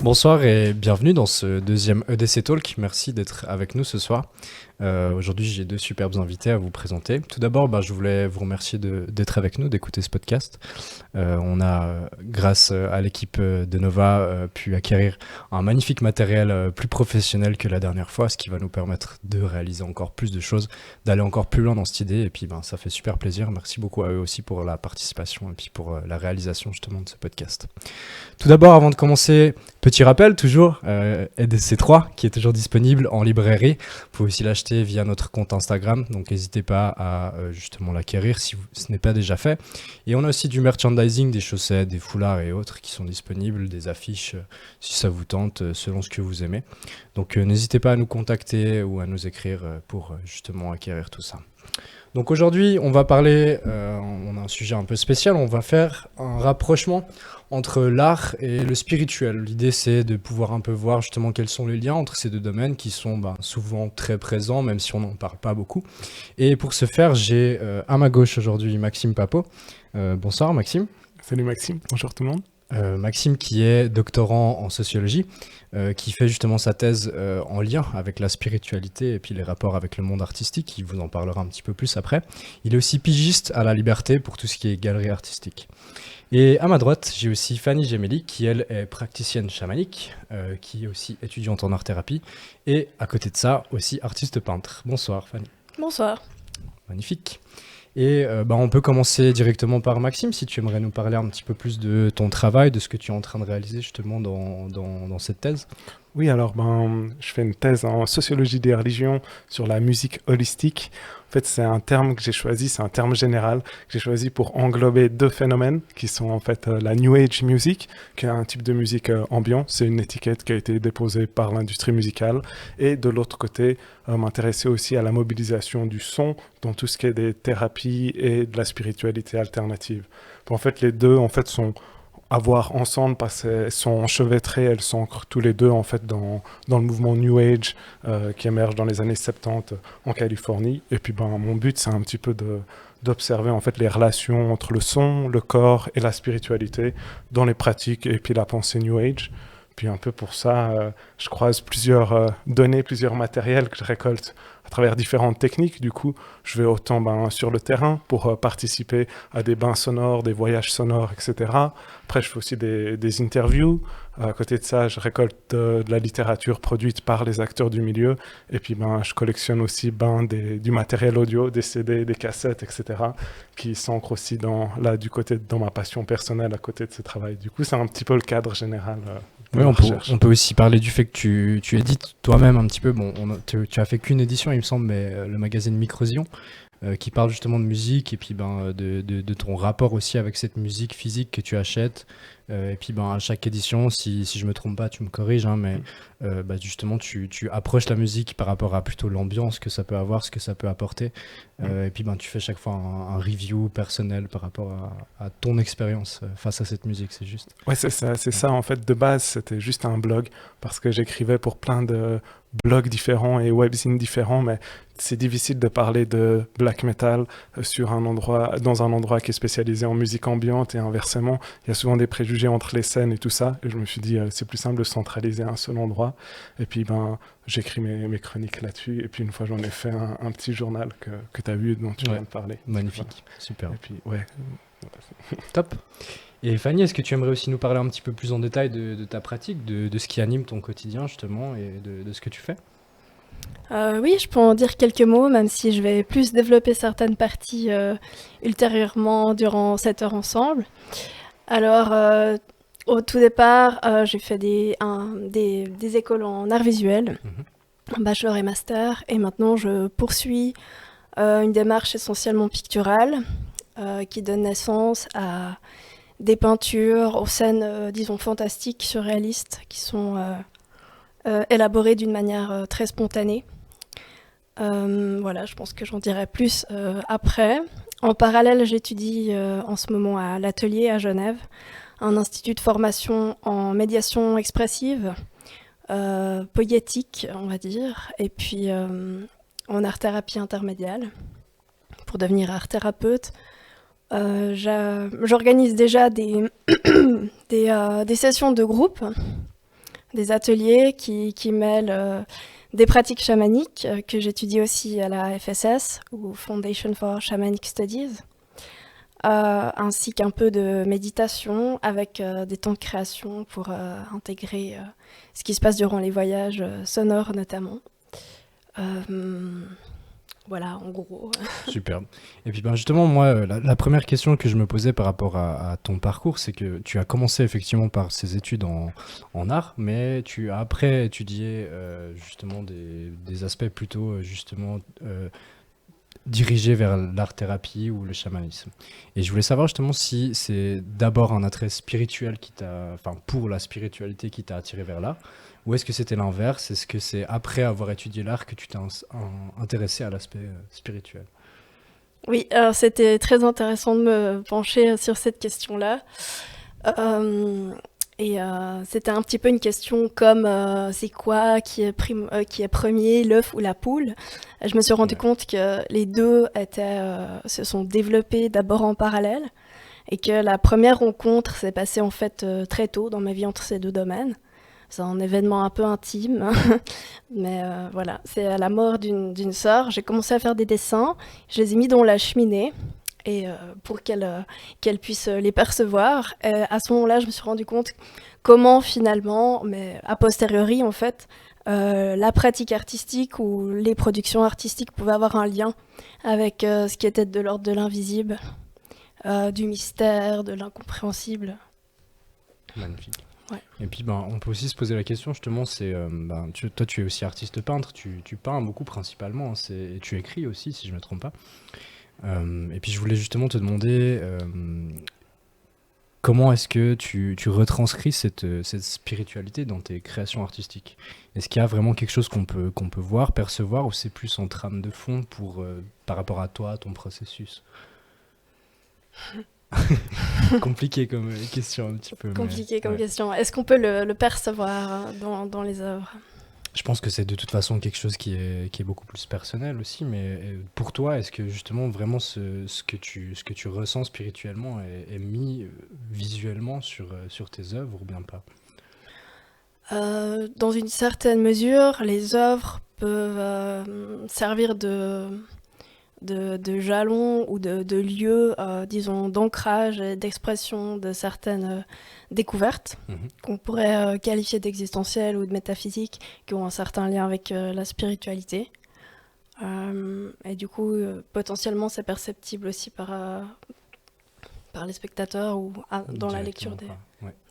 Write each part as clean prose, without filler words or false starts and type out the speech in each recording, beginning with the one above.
Bonsoir et bienvenue dans ce deuxième EDC Talk. Merci d'être avec nous ce soir. Aujourd'hui, j'ai deux superbes invités à vous présenter. Tout d'abord, je voulais vous remercier d'être avec nous, d'écouter ce podcast. On a, grâce à l'équipe de Nova, pu acquérir un magnifique matériel plus professionnel que la dernière fois, ce qui va nous permettre de réaliser encore plus de choses, d'aller encore plus loin dans cette idée. Et puis, ça fait super plaisir. Merci beaucoup à eux aussi pour la participation et puis pour la réalisation justement de ce podcast. Tout d'abord, avant de commencer, petit rappel toujours, EDC3 qui est toujours disponible en librairie. Vous pouvez aussi l'acheter via notre compte Instagram, donc n'hésitez pas à justement l'acquérir si ce n'est pas déjà fait. Et on a aussi du merchandising, des chaussettes, des foulards et autres qui sont disponibles, des affiches si ça vous tente, selon ce que vous aimez. Donc n'hésitez pas à nous contacter ou à nous écrire pour justement acquérir tout ça. Donc aujourd'hui, on va parler, on a un sujet un peu spécial, on va faire un rapprochement entre l'art et le spirituel. L'idée, c'est de pouvoir un peu voir justement quels sont les liens entre ces deux domaines qui sont souvent très présents, même si on n'en parle pas beaucoup. Et pour ce faire, j'ai à ma gauche aujourd'hui Maxime Papeau. Bonsoir Maxime. Salut Maxime, bonjour tout le monde. Maxime qui est doctorant en sociologie, qui fait justement sa thèse en lien avec la spiritualité et puis les rapports avec le monde artistique. Il vous en parlera un petit peu plus après. Il est aussi pigiste à la Liberté pour tout ce qui est galerie artistique. Et à ma droite, j'ai aussi Fanny Gemelli, qui elle est praticienne chamanique, qui est aussi étudiante en art-thérapie, et à côté de ça, aussi artiste peintre. Bonsoir Fanny. Bonsoir. Magnifique. Et on peut commencer directement par Maxime, si tu aimerais nous parler un petit peu plus de ton travail, de ce que tu es en train de réaliser justement dans cette thèse. Oui, alors je fais une thèse en sociologie des religions sur la musique holistique. En fait, c'est un terme que j'ai choisi, c'est un terme général que j'ai choisi pour englober deux phénomènes qui sont en fait la New Age Music, qui est un type de musique ambiant, c'est une étiquette qui a été déposée par l'industrie musicale, et de l'autre côté, m'intéresser aussi à la mobilisation du son dans tout ce qui est des thérapies et de la spiritualité alternative. En fait, les deux sont à voir ensemble parce qu'elles sont enchevêtrées, elles s'ancrent tous les deux en fait dans le mouvement New Age qui émerge dans les années 70 en Californie. Et puis mon but c'est un petit peu d'observer en fait les relations entre le son, le corps et la spiritualité dans les pratiques et puis la pensée New Age. Puis un peu pour ça, je croise plusieurs données, plusieurs matériels que je récolte à travers différentes techniques. Du coup, je vais autant sur le terrain pour participer à des bains sonores, des voyages sonores, etc. Après, je fais aussi des interviews. À côté de ça, je récolte de la littérature produite par les acteurs du milieu. Et puis, je collectionne aussi du matériel audio, des CD, des cassettes, etc. qui s'ancrent aussi dans ma passion personnelle à côté de ce travail. Du coup, c'est un petit peu le cadre général. Oui, on peut aussi parler du fait que tu édites toi-même un petit peu. Tu as fait qu'une édition, il me semble, mais le magazine Microsion, qui parle justement de musique et puis de ton rapport aussi avec cette musique physique que tu achètes. Et puis à chaque édition, si je me trompe pas, tu me corriges, mais justement tu approches la musique par rapport à plutôt l'ambiance que ça peut avoir, ce que ça peut apporter. Et puis tu fais chaque fois un review personnel par rapport à ton expérience face à cette musique, c'est juste. Ouais, c'est ça. En fait, de base, c'était juste un blog parce que j'écrivais pour plein de blogs différents et webzines différents, mais c'est difficile de parler de black metal dans un endroit qui est spécialisé en musique ambiante et inversement. Il y a souvent des préjugés entre les scènes et tout ça. Et je me suis dit, c'est plus simple de centraliser à un seul endroit. Et puis, j'écris mes chroniques là-dessus. Et puis, une fois, j'en ai fait un petit journal que tu as vu, dont tu viens de parler. Magnifique, voilà. super. Et puis, ouais. Top. Et Fanny, est-ce que tu aimerais aussi nous parler un petit peu plus en détail de ta pratique, de ce qui anime ton quotidien justement et de ce que tu fais ? Oui, je peux en dire quelques mots, même si je vais plus développer certaines parties ultérieurement durant cette heure ensemble. Alors, au tout départ, j'ai fait des écoles en arts visuels, bachelor et master, et maintenant je poursuis une démarche essentiellement picturale qui donne naissance à des peintures aux scènes, disons, fantastiques, surréalistes, qui sont élaborées d'une manière très spontanée. Voilà, je pense que j'en dirai plus après. En parallèle, j'étudie en ce moment à l'Atelier à Genève, un institut de formation en médiation expressive, poétique, on va dire, et puis en art-thérapie intermédiale, pour devenir art-thérapeute. J'organise déjà des sessions de groupe des ateliers qui mêlent des pratiques chamaniques que j'étudie aussi à la FSS, ou Foundation for Shamanic Studies, ainsi qu'un peu de méditation avec des temps de création pour intégrer ce qui se passe durant les voyages sonores notamment. Voilà, en gros. Superbe. Et puis justement, moi, la première question que je me posais par rapport à ton parcours, c'est que tu as commencé effectivement par ces études en art, mais tu as après étudié justement des aspects plutôt justement dirigés vers l'art-thérapie ou le chamanisme. Et je voulais savoir justement si c'est d'abord un attrait spirituel pour la spiritualité qui t'a attiré vers là, ou est-ce que c'était l'inverse? Est-ce que c'est après avoir étudié l'art que tu t'es intéressé à l'aspect spirituel? Oui, alors c'était très intéressant de me pencher sur cette question-là. C'était un petit peu une question comme c'est quoi qui est premier, l'œuf ou la poule? Je me suis rendu compte que les deux se sont développés d'abord en parallèle et que la première rencontre s'est passée en fait très tôt dans ma vie entre ces deux domaines. C'est un événement un peu intime, mais voilà, c'est à la mort d'une sœur. J'ai commencé à faire des dessins, je les ai mis dans la cheminée et pour qu'elle puisse les percevoir. Et à ce moment-là, je me suis rendu compte comment finalement, mais a posteriori en fait, la pratique artistique ou les productions artistiques pouvaient avoir un lien avec ce qui était de l'ordre de l'invisible, du mystère, de l'incompréhensible. Magnifique. Ouais. Et puis on peut aussi se poser la question justement, c'est toi tu es aussi artiste peintre, tu peins beaucoup principalement, et tu écris aussi si je ne me trompe pas. Et puis je voulais justement te demander comment est-ce que tu retranscris cette spiritualité dans tes créations artistiques? Est-ce qu'il y a vraiment quelque chose qu'on peut voir, percevoir, ou c'est plus en trame de fond par rapport à toi, ton processus? Compliqué comme question un petit peu. Compliqué comme question. Est-ce qu'on peut le percevoir dans les œuvres? Je pense que c'est de toute façon quelque chose qui est beaucoup plus personnel aussi, mais pour toi, est-ce que justement vraiment ce que tu ressens spirituellement est mis visuellement sur tes œuvres ou bien pas? Dans une certaine mesure, les œuvres peuvent servir de jalons ou de lieux, disons, d'ancrage et d'expression de certaines découvertes qu'on pourrait qualifier d'existentielles ou de métaphysiques, qui ont un certain lien avec la spiritualité. Et du coup, potentiellement, c'est perceptible aussi par les spectateurs ou dans la lecture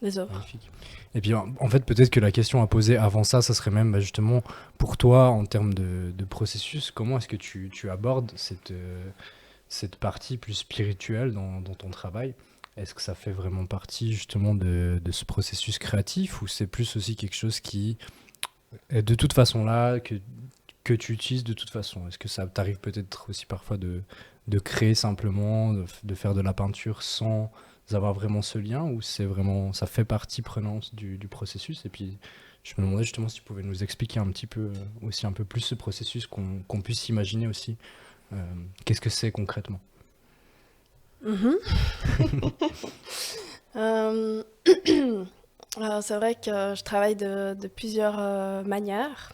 des œuvres. Magnifique. Et puis en fait, peut-être que la question à poser avant ça serait même justement pour toi, en termes de processus, comment est-ce que tu abordes cette partie plus spirituelle dans ton travail? Est-ce que ça fait vraiment partie justement de ce processus créatif, ou c'est plus aussi quelque chose qui est de toute façon là, que tu utilises de toute façon? Est-ce que ça t'arrive peut-être aussi parfois de créer simplement, de faire de la peinture sans avoir vraiment ce lien, ou c'est vraiment, ça fait partie prenante du processus? Et puis je me demandais justement si tu pouvais nous expliquer un petit peu aussi un peu plus ce processus, qu'on puisse imaginer aussi qu'est-ce que c'est concrètement. Alors, c'est vrai que je travaille de plusieurs manières.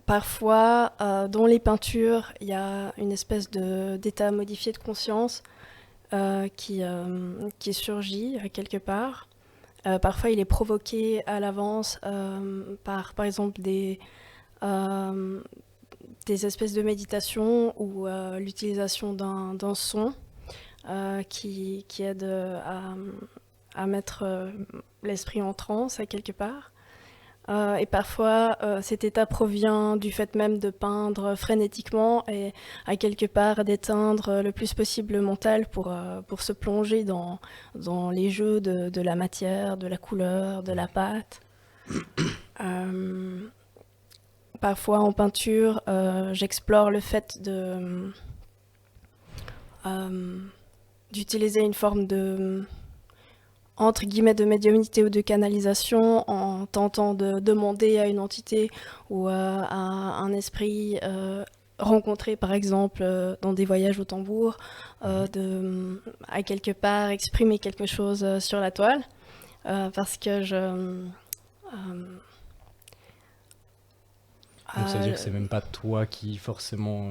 Parfois, dans les peintures, il y a une espèce d'état modifié de conscience qui surgit quelque part. Parfois, il est provoqué à l'avance par exemple, des espèces de méditation ou l'utilisation d'un son qui aide à mettre l'esprit en transe à quelque part. Et parfois, cet état provient du fait même de peindre frénétiquement et à quelque part d'éteindre le plus possible le mental pour se plonger dans les jeux de la matière, de la couleur, de la pâte. Parfois en peinture, j'explore le fait d'utiliser une forme entre guillemets de médiumnité ou de canalisation, en tentant de demander à une entité ou à un esprit rencontrer, par exemple, dans des voyages au tambour, à quelque part exprimer quelque chose sur la toile, parce que Donc ça veut dire que c'est même pas toi qui forcément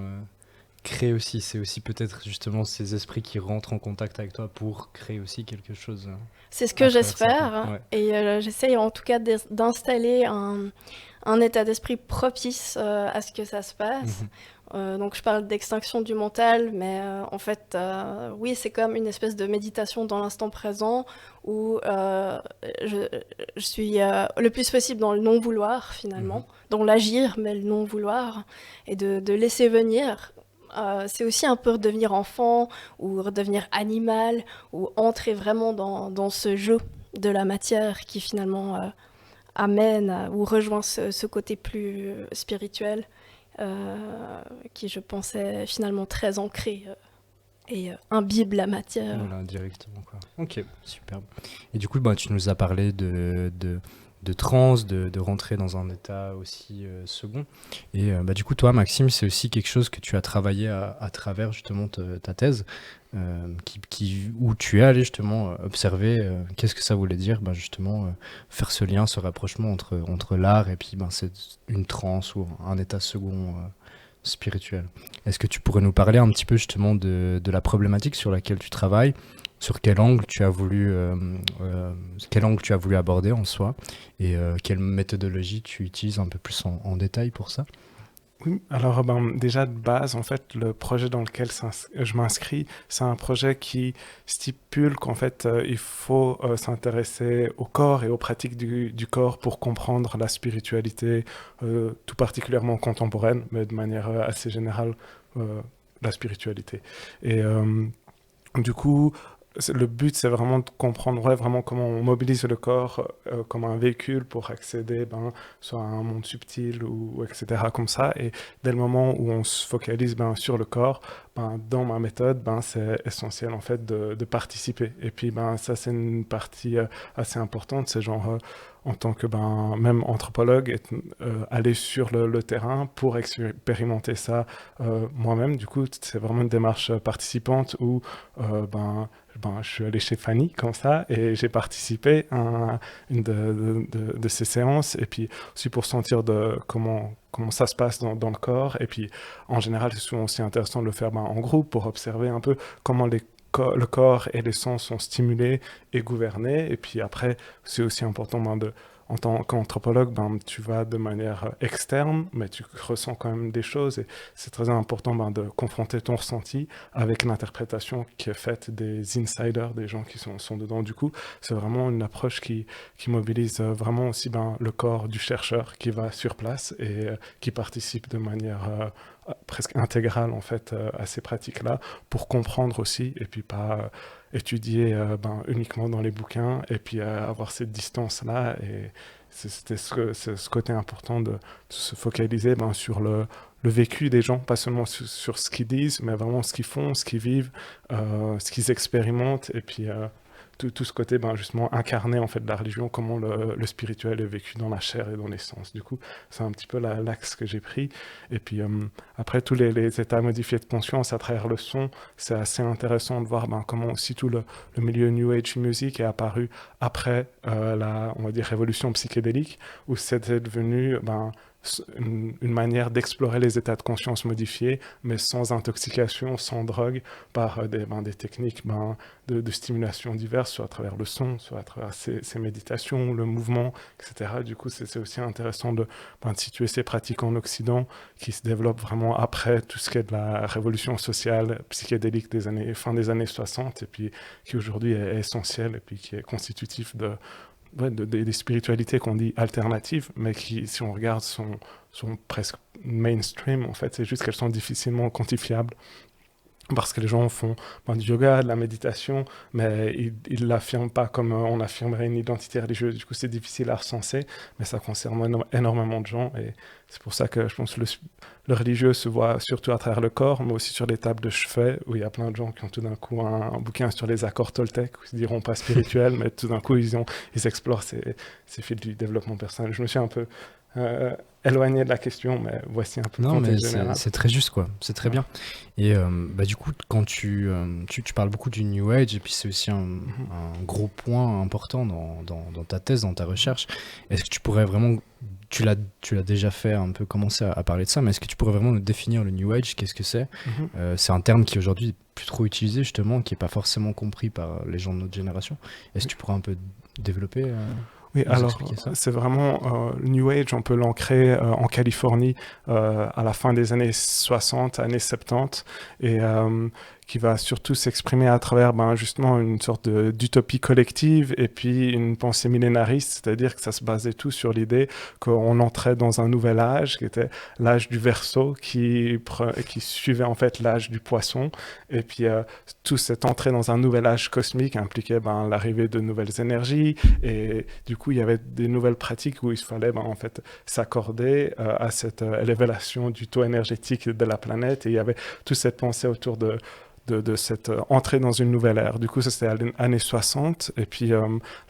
crée aussi, c'est aussi peut-être justement ces esprits qui rentrent en contact avec toi pour créer aussi quelque chose. C'est ce que à travers ça, j'espère, quoi. hein. Ouais. Et j'essaye en tout cas d'installer un état d'esprit propice à ce que ça se passe. Mhm. Donc je parle d'extinction du mental, mais en fait, oui, c'est comme une espèce de méditation dans l'instant présent où je, je suis le plus possible dans le non-vouloir finalement, Mhm. dans l'agir, mais le non-vouloir, et de laisser venir. C'est aussi un peu redevenir enfant ou redevenir animal ou entrer vraiment dans ce jeu de la matière qui finalement amène ou rejoint ce côté plus spirituel qui, je pensais, finalement très ancré et imbibe la matière. Voilà, directement, quoi. Ok, superbe. Et du coup, bah, tu nous as parlé de transe, de rentrer dans un état aussi second. Et bah, du coup, toi, Maxime, c'est aussi quelque chose que tu as travaillé à travers justement ta thèse, où tu es allé justement observer qu'est-ce que ça voulait dire, bah, justement, faire ce lien, ce rapprochement entre l'art et puis ben, c'est une transe ou un état second spirituel. Est-ce que tu pourrais nous parler un petit peu justement de la problématique sur laquelle tu travailles, sur quel angle tu as voulu aborder en soi, et quelle méthodologie tu utilises un peu plus en détail pour ça? Oui, alors déjà de base, en fait, le projet dans lequel je m'inscris, c'est un projet qui stipule qu'en fait, il faut s'intéresser au corps et aux pratiques du corps pour comprendre la spiritualité, tout particulièrement contemporaine, mais de manière assez générale, la spiritualité. Et du coup, le but, c'est vraiment de comprendre vraiment comment on mobilise le corps comme un véhicule pour accéder soit à un monde subtil ou etc. comme ça. Et dès le moment où on se focalise sur le corps, dans ma méthode, c'est essentiel en fait de participer. Et puis ça, c'est une partie assez importante. C'est genre en tant que même anthropologue, aller sur le terrain pour expérimenter ça moi-même. Du coup, c'est vraiment une démarche participante où je suis allé chez Fanny comme ça et j'ai participé à une de ces séances et puis aussi pour sentir comment ça se passe dans le corps. Et puis en général, c'est souvent aussi intéressant de le faire en groupe pour observer un peu comment le corps et les sens sont stimulés et gouvernés. Et puis après, c'est aussi important en tant qu'anthropologue, tu vas de manière externe, mais tu ressens quand même des choses. Et c'est très important de confronter ton ressenti avec l'interprétation qui est faite des insiders, des gens qui sont dedans. Du coup, c'est vraiment une approche qui mobilise vraiment aussi le corps du chercheur qui va sur place et qui participe de manière presque intégrale en fait à ces pratiques-là pour comprendre aussi et puis pas étudier uniquement dans les bouquins et puis avoir cette distance-là. Et c'était ce côté important de se focaliser sur le vécu des gens, pas seulement sur ce qu'ils disent, mais vraiment ce qu'ils font, ce qu'ils vivent, ce qu'ils expérimentent, et puis tout ce côté justement incarné en fait de la religion, comment le spirituel est vécu dans la chair et dans les sens. Du coup, c'est un petit peu l'axe que j'ai pris. Et puis après, tous les états modifiés de conscience à travers le son, c'est assez intéressant de voir comment aussi tout le milieu New Age music est apparu après la, on va dire, révolution psychédélique, où c'était devenu une manière d'explorer les états de conscience modifiés, mais sans intoxication, sans drogue, par des techniques de stimulation diverses, soit à travers le son, soit à travers ces méditations, le mouvement, etc. Du coup, c'est aussi intéressant de situer ces pratiques en Occident qui se développent vraiment après tout ce qui est de la révolution sociale psychédélique fin des années 60, et puis qui aujourd'hui est essentielle, et puis qui est constitutif des spiritualités qu'on dit alternatives, mais qui, si on regarde, sont presque mainstream, en fait. C'est juste qu'elles sont difficilement quantifiables. Parce que les gens font du yoga, de la méditation, mais ils ne l'affirment pas comme on affirmerait une identité religieuse. Du coup, c'est difficile à recenser, mais ça concerne énormément de gens. Et c'est pour ça que je pense que le religieux se voit surtout à travers le corps, mais aussi sur les tables de chevet, où il y a plein de gens qui ont tout d'un coup un bouquin sur les accords Toltec, où ils ne diront pas spirituels, mais tout d'un coup, ils explorent ces fils du développement personnel. Je me suis un peu éloigné de la question, mais voici un peu le Non, mais contexte général. c'est très juste, quoi. C'est très bien. Et du coup, quand tu parles beaucoup du New Age, et puis c'est aussi un gros point important dans ta thèse, dans ta recherche, est-ce que tu pourrais vraiment, tu l'as déjà fait un peu commencer à parler de ça, mais est-ce que tu pourrais vraiment nous définir le New Age? Qu'est-ce que c'est? C'est un terme qui aujourd'hui n'est plus trop utilisé, justement, qui n'est pas forcément compris par les gens de notre génération. Est-ce que tu pourrais un peu développer Oui, nous alors expliquer ça? c'est vraiment le New Age, on peut l'ancrer en Californie à la fin des années 60, années 70, et qui va surtout s'exprimer à travers justement une sorte d'utopie collective et puis une pensée millénariste, c'est-à-dire que ça se basait tout sur l'idée qu'on entrait dans un nouvel âge, qui était l'âge du Verseau, qui suivait en fait l'âge du Poisson, et puis tout cette entrée dans un nouvel âge cosmique impliquait l'arrivée de nouvelles énergies, et du coup il y avait des nouvelles pratiques où il fallait en fait s'accorder à cette élévation du taux énergétique de la planète, et il y avait toute cette pensée autour de cette entrée dans une nouvelle ère. Du coup, ça c'était les années 60, et puis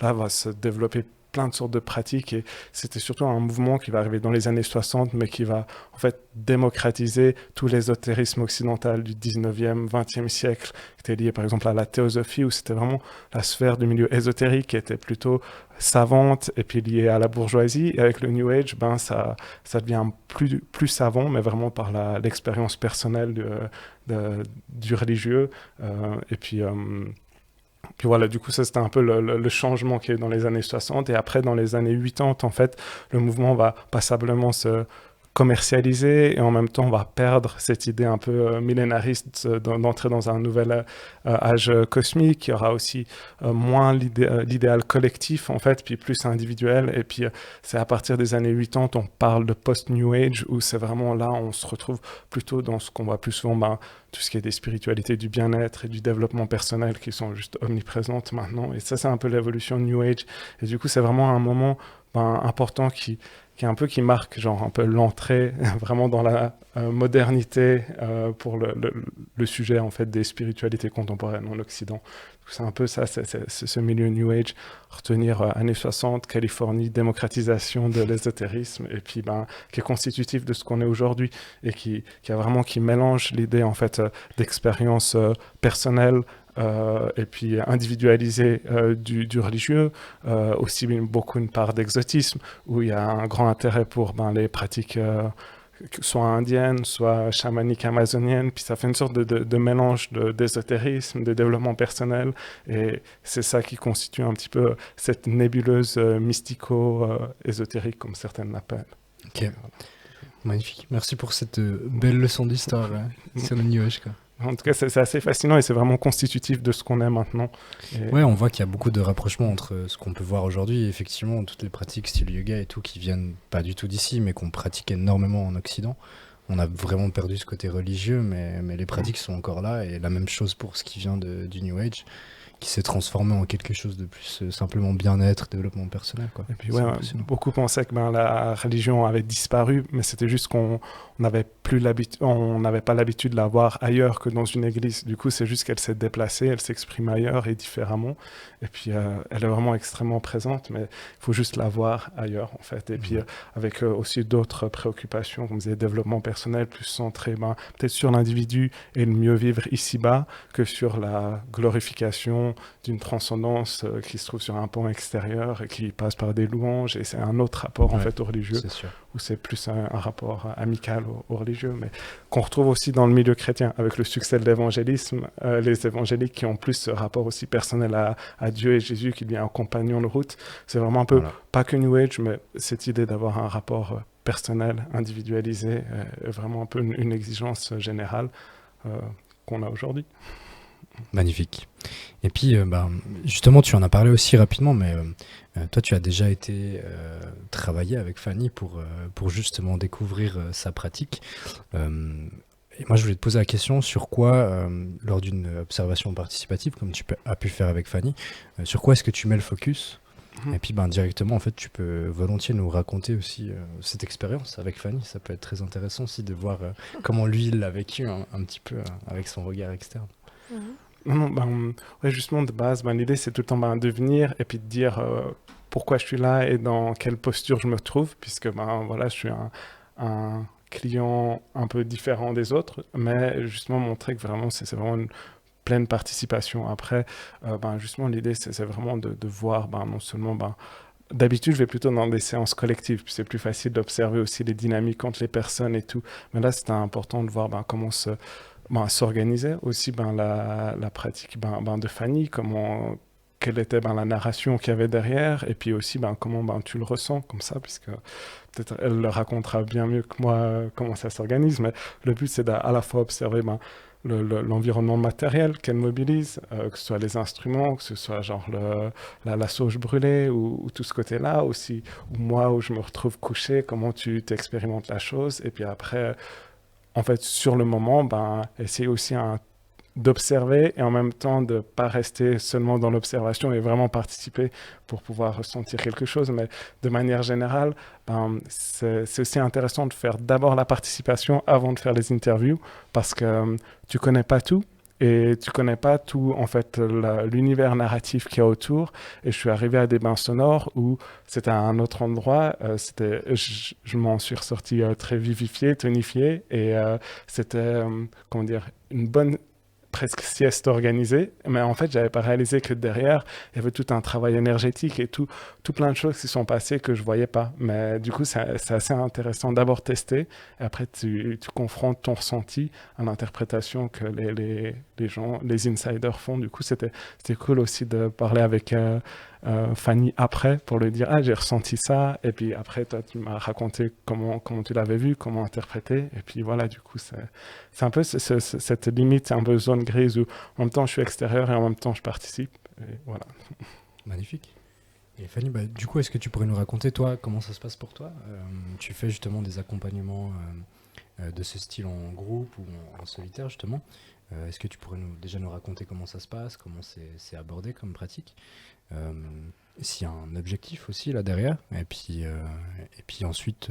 là va se développer plein de sortes de pratiques, et c'était surtout un mouvement qui va arriver dans les années 60, mais qui va en fait démocratiser tout l'ésotérisme occidental du 19e, 20e siècle, qui était lié par exemple à la théosophie, où c'était vraiment la sphère du milieu ésotérique qui était plutôt savante et puis liée à la bourgeoisie. Et avec le New Age, ça devient plus savant, mais vraiment par l'expérience personnelle du religieux. Et puis voilà, du coup, ça c'était un peu le changement qui est dans les années 60. Et après, dans les années 80, en fait, le mouvement va passablement se commercialiser, et en même temps on va perdre cette idée un peu millénariste d'entrer dans un nouvel âge cosmique. Il y aura aussi moins l'idéal collectif en fait, puis plus individuel, et puis c'est à partir des années 80 on parle de post-New Age, où c'est vraiment là on se retrouve plutôt dans ce qu'on voit plus souvent, tout ce qui est des spiritualités du bien-être et du développement personnel qui sont juste omniprésentes maintenant, et ça c'est un peu l'évolution de New Age. Et du coup c'est vraiment un moment important qui marque genre un peu l'entrée vraiment dans la modernité pour le sujet en fait des spiritualités contemporaines en Occident. C'est un peu ça, c'est ce milieu New Age, retenir années 60, Californie, démocratisation de l'ésotérisme, et puis qui est constitutif de ce qu'on est aujourd'hui, et qui mélange l'idée en fait d'expérience personnelle et puis individualisée du religieux, aussi beaucoup une part d'exotisme, où il y a un grand intérêt pour les pratiques soit indiennes, soit chamaniques amazoniennes, puis ça fait une sorte de mélange d'ésotérisme, de développement personnel, et c'est ça qui constitue un petit peu cette nébuleuse mystico-ésotérique, comme certaines l'appellent. Ok, voilà. Magnifique. Merci pour cette belle leçon d'histoire sur le New Age, quoi. En tout cas, c'est assez fascinant, et c'est vraiment constitutif de ce qu'on est maintenant. Ouais, on voit qu'il y a beaucoup de rapprochements entre ce qu'on peut voir aujourd'hui et effectivement toutes les pratiques style yoga et tout qui viennent pas du tout d'ici, mais qu'on pratique énormément en Occident. On a vraiment perdu ce côté religieux, mais les pratiques sont encore là, et la même chose pour ce qui vient du New Age, qui s'est transformé en quelque chose de plus simplement bien-être, développement personnel, quoi. Et puis beaucoup pensaient que la religion avait disparu, mais c'était juste qu'on n'avait pas l'habitude de la voir ailleurs que dans une église. Du coup, c'est juste qu'elle s'est déplacée, elle s'exprime ailleurs et différemment. Et puis, elle est vraiment extrêmement présente, mais il faut juste la voir ailleurs, en fait. Et puis, avec aussi d'autres préoccupations, comme le développement personnel, plus centré peut-être sur l'individu et le mieux vivre ici-bas, que sur la glorification d'une transcendance qui se trouve sur un pan extérieur et qui passe par des louanges. Et c'est un autre rapport, en fait, au religieux, où c'est plus un rapport amical au religieux, mais qu'on retrouve aussi dans le milieu chrétien, avec le succès de l'évangélisme, les évangéliques qui ont plus ce rapport aussi personnel à Dieu et Jésus qui devient un compagnon de route. C'est vraiment un peu, pas que New Age, mais cette idée d'avoir un rapport personnel, individualisé, est vraiment un peu une exigence générale qu'on a aujourd'hui. Magnifique. Et puis, justement, tu en as parlé aussi rapidement, mais toi, tu as déjà été travailler avec Fanny pour justement découvrir sa pratique. Et moi, je voulais te poser la question sur quoi, lors d'une observation participative, comme tu as pu faire avec Fanny, sur quoi est-ce que tu mets le focus Et puis directement, en fait, tu peux volontiers nous raconter aussi cette expérience avec Fanny. Ça peut être très intéressant aussi de voir comment lui, il l'a vécu un petit peu avec son regard externe. Non, ouais, justement, de base, l'idée, c'est tout le temps de venir et puis de dire pourquoi je suis là et dans quelle posture je me trouve, puisque voilà, je suis un client un peu différent des autres, mais justement montrer que vraiment, c'est vraiment une pleine participation. Après, justement, l'idée, c'est vraiment de voir non seulement... D'habitude, je vais plutôt dans des séances collectives, puis c'est plus facile d'observer aussi les dynamiques entre les personnes et tout. Mais là, c'était important de voir comment s'organiser aussi la pratique de Fanny, quelle était la narration qu'il y avait derrière, et puis aussi comment tu le ressens comme ça, puisque peut-être elle le racontera bien mieux que moi comment ça s'organise, mais le but c'est à la fois observer l'environnement matériel qu'elle mobilise, que ce soit les instruments, que ce soit genre la sauge brûlée ou tout ce côté-là aussi, ou moi où je me retrouve couché, comment tu t'expérimentes la chose, et puis après, en fait, sur le moment, essayer aussi d'observer et en même temps de ne pas rester seulement dans l'observation et vraiment participer pour pouvoir ressentir quelque chose. Mais de manière générale, c'est aussi intéressant de faire d'abord la participation avant de faire les interviews parce que tu ne connais pas tout et tu ne connais pas tout, en fait, l'univers narratif qu'il y a autour. Et je suis arrivé à des bains sonores où c'était à un autre endroit. Je m'en suis ressorti très vivifié, tonifié et c'était, comment dire, une bonne presque sieste organisée, mais en fait, j'avais pas réalisé que derrière, il y avait tout un travail énergétique et tout plein de choses qui sont passées que je voyais pas. Mais du coup, c'est assez intéressant d'abord tester, et après, tu confrontes ton ressenti à l'interprétation que les gens, les insiders font. Du coup, c'était cool aussi de parler avec Fanny après pour lui dire j'ai ressenti ça, et puis après toi tu m'as raconté comment tu l'avais vu, comment interpréter, et puis voilà, du coup c'est un peu cette limite, un peu zone grise où en même temps je suis extérieur et en même temps je participe, et voilà. Magnifique. Et Fanny, du coup, est-ce que tu pourrais nous raconter, toi, comment ça se passe pour toi? Tu fais justement des accompagnements de ce style en groupe ou en solitaire, justement. Est-ce que tu pourrais déjà nous raconter comment ça se passe, comment c'est abordé comme pratique, s'il y a un objectif aussi là derrière, et puis ensuite,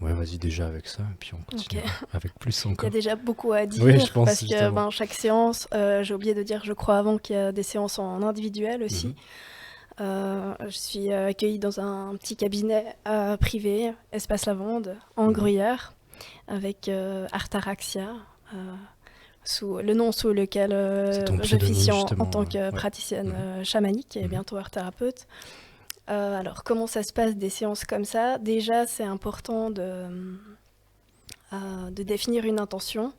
ouais, vas-y déjà avec ça, et puis on continue avec plus encore. Il y a déjà beaucoup à dire, oui, je pense, parce justement. que chaque séance, j'ai oublié de dire, je crois avant qu'il y a des séances en individuel aussi. Je suis accueillie dans un petit cabinet privé, Espace Lavande, en Gruyère, avec Artaraxia, le nom sous lequel j'officie en tant que praticienne chamanique et bientôt art thérapeute. Alors, comment ça se passe des séances comme ça? Déjà, c'est important de définir une intention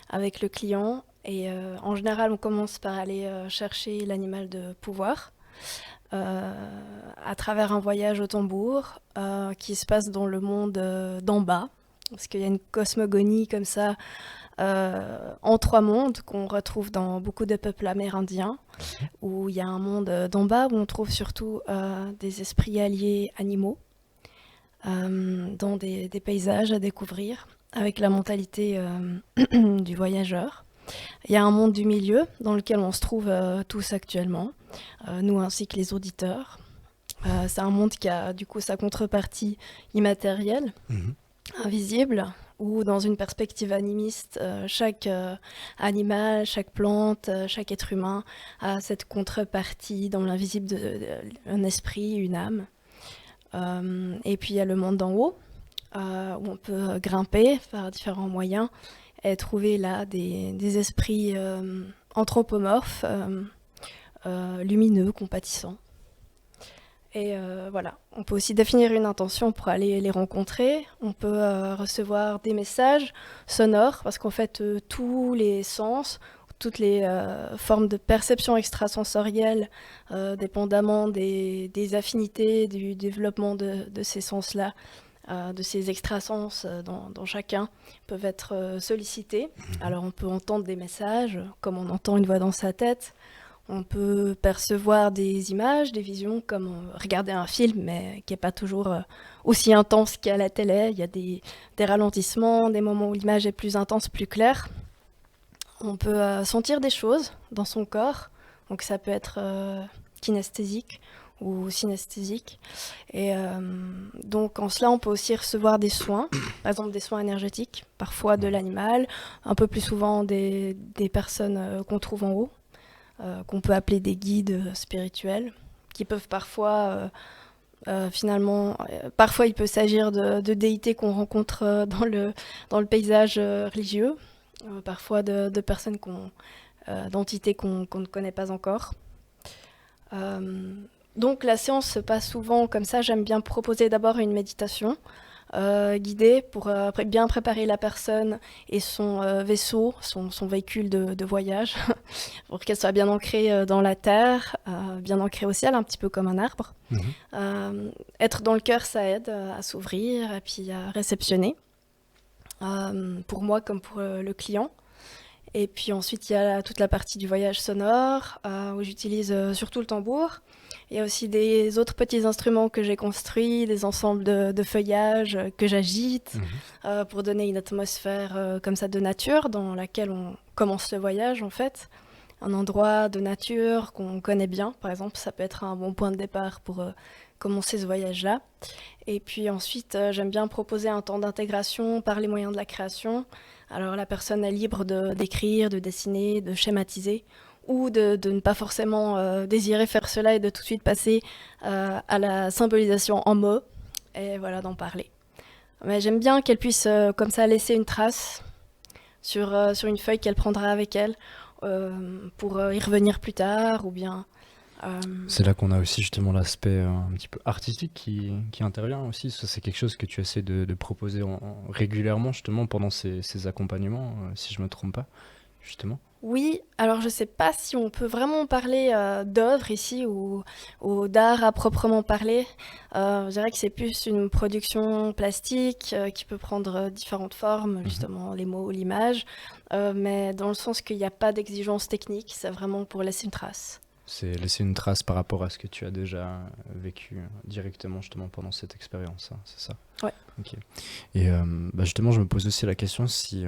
avec le client. Et en général, on commence par aller chercher l'animal de pouvoir à travers un voyage au tambour qui se passe dans le monde d'en bas. Parce qu'il y a une cosmogonie comme ça en 3 mondes qu'on retrouve dans beaucoup de peuples amérindiens, où il y a un monde d'en bas où on trouve surtout des esprits alliés animaux, dans des paysages à découvrir, avec la mentalité du voyageur. Il y a un monde du milieu dans lequel on se trouve tous actuellement, nous ainsi que les auditeurs. C'est un monde qui a du coup sa contrepartie immatérielle, invisible, où dans une perspective animiste, chaque animal, chaque plante, chaque être humain a cette contrepartie dans l'invisible un esprit, une âme. Et puis il y a le monde d'en haut, où on peut grimper par différents moyens et trouver là des esprits anthropomorphes, lumineux, compatissants. Et voilà, on peut aussi définir une intention pour aller les rencontrer. On peut recevoir des messages sonores, parce qu'en fait, tous les sens, toutes les formes de perception extrasensorielle, dépendamment des affinités, du développement de ces sens-là, de ces extrasens dans chacun, peuvent être sollicités. Alors on peut entendre des messages, comme on entend une voix dans sa tête. On peut percevoir des images, des visions, comme regarder un film, mais qui n'est pas toujours aussi intense qu'à la télé. Il y a des ralentissements, des moments où l'image est plus intense, plus claire. On peut sentir des choses dans son corps, donc ça peut être kinesthésique, ou synesthésiques. Et donc en cela, on peut aussi recevoir des soins, par exemple des soins énergétiques, parfois de l'animal, un peu plus souvent des personnes qu'on trouve en haut, qu'on peut appeler des guides spirituels, qui peuvent parfois... parfois il peut s'agir de déités qu'on rencontre dans le paysage religieux, parfois de personnes d'entités qu'on ne connaît pas encore. Donc la séance se passe souvent comme ça. J'aime bien proposer d'abord une méditation guidée pour bien préparer la personne et son vaisseau, son véhicule de voyage, pour qu'elle soit bien ancrée dans la terre, bien ancrée au ciel, un petit peu comme un arbre. Être dans le cœur, ça aide à s'ouvrir et puis à réceptionner, pour moi comme pour le client. Et puis ensuite, il y a toute la partie du voyage sonore, où j'utilise surtout le tambour. Il y a aussi des autres petits instruments que j'ai construits, des ensembles de feuillages que j'agite pour donner une atmosphère comme ça de nature dans laquelle on commence le voyage en fait. Un endroit de nature qu'on connaît bien, par exemple, ça peut être un bon point de départ pour commencer ce voyage-là. Et puis ensuite, j'aime bien proposer un temps d'intégration par les moyens de la création. Alors la personne est libre d'écrire, de dessiner, de schématiser, ou de ne pas forcément désirer faire cela et de tout de suite passer à la symbolisation en mots, et voilà, d'en parler. Mais j'aime bien qu'elle puisse comme ça laisser une trace sur une feuille qu'elle prendra avec elle pour y revenir plus tard, ou bien... C'est là qu'on a aussi justement l'aspect un petit peu artistique qui intervient aussi. Ça, c'est quelque chose que tu essaies de proposer régulièrement justement pendant ces accompagnements, si je me trompe pas, justement. Oui, alors je ne sais pas si on peut vraiment parler d'œuvre ici ou d'art à proprement parler. Je dirais que c'est plus une production plastique qui peut prendre différentes formes, justement les mots, l'image, mais dans le sens qu'il n'y a pas d'exigence technique, c'est vraiment pour laisser une trace. C'est laisser une trace par rapport à ce que tu as déjà vécu directement justement pendant cette expérience, hein, c'est ça? Ouais. Ok. Et justement, je me pose aussi la question si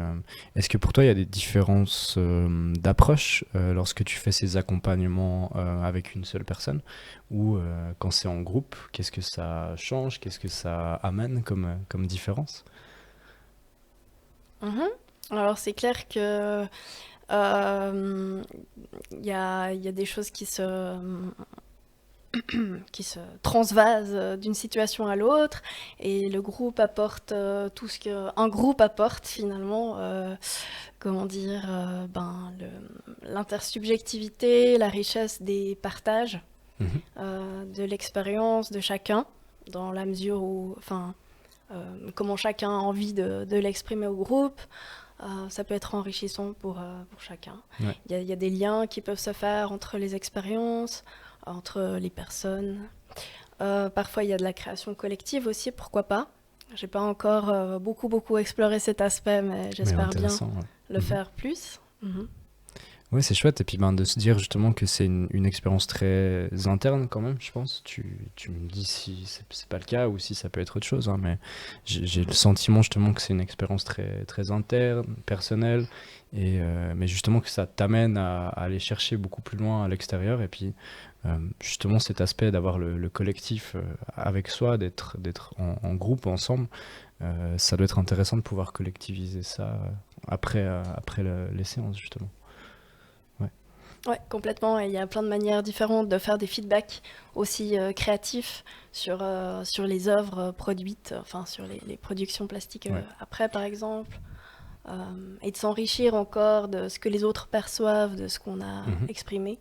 est-ce que pour toi il y a des différences d'approche lorsque tu fais ces accompagnements avec une seule personne ou quand c'est en groupe, qu'est-ce que ça change, qu'est-ce que ça amène comme différence? Alors c'est clair que il y a des choses qui se transvasent d'une situation à l'autre, et le groupe apporte tout ce qu'un groupe apporte finalement, comment dire, l'intersubjectivité, la richesse des partages, de l'expérience de chacun, dans la mesure où, comment chacun a envie de l'exprimer au groupe. Ça peut être enrichissant pour chacun. Ouais. Il y a des liens qui peuvent se faire entre les expériences, entre les personnes. Parfois, il y a de la création collective aussi, pourquoi pas. J'ai pas encore beaucoup exploré cet aspect, mais j'espère bien le faire plus. Oui, c'est chouette. Et puis de se dire justement que c'est une expérience très interne quand même, je pense. Tu me dis si c'est pas le cas ou si ça peut être autre chose, hein, mais j'ai le sentiment justement que c'est une expérience très interne, personnelle, mais justement que ça t'amène à aller chercher beaucoup plus loin à l'extérieur. Et puis justement cet aspect d'avoir le collectif avec soi, d'être en groupe, ensemble, ça doit être intéressant de pouvoir collectiviser ça après les séances justement. Ouais, complètement. Et il y a plein de manières différentes de faire des feedbacks aussi créatifs sur les œuvres produites, enfin sur les productions plastiques après, par exemple. Et de s'enrichir encore de ce que les autres perçoivent, de ce qu'on a exprimé.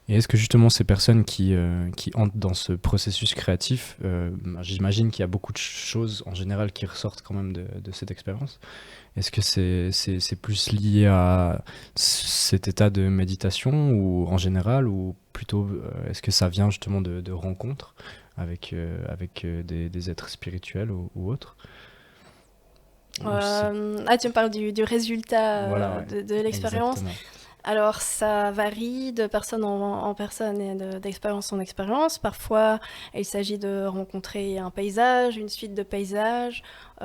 Et est-ce que justement ces personnes qui entrent dans ce processus créatif, j'imagine qu'il y a beaucoup de choses en général qui ressortent quand même de cette expérience. Est-ce que c'est plus lié à cet état de méditation ou en général, ou plutôt est-ce que ça vient justement de rencontres avec des êtres spirituels ou autres? Tu me parles du résultat de l'expérience. Exactement. Alors, ça varie de personne en personne et d'expérience en expérience. Parfois, il s'agit de rencontrer un paysage, une suite de paysages, et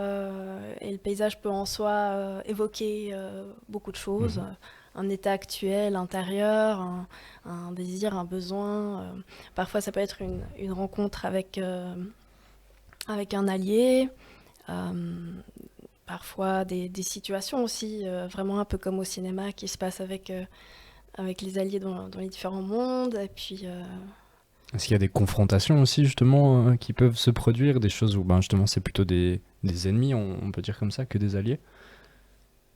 le paysage peut en soi évoquer beaucoup de choses. un état actuel, intérieur, un désir, un besoin. Parfois, ça peut être une rencontre avec un allié. Parfois, des situations aussi, vraiment un peu comme au cinéma, qui se passent avec les alliés dans les différents mondes. Et puis, Est-ce qu'il y a des confrontations aussi, justement, qui peuvent se produire, des choses où, ben, justement, c'est plutôt des ennemis, on peut dire comme ça, que des alliés?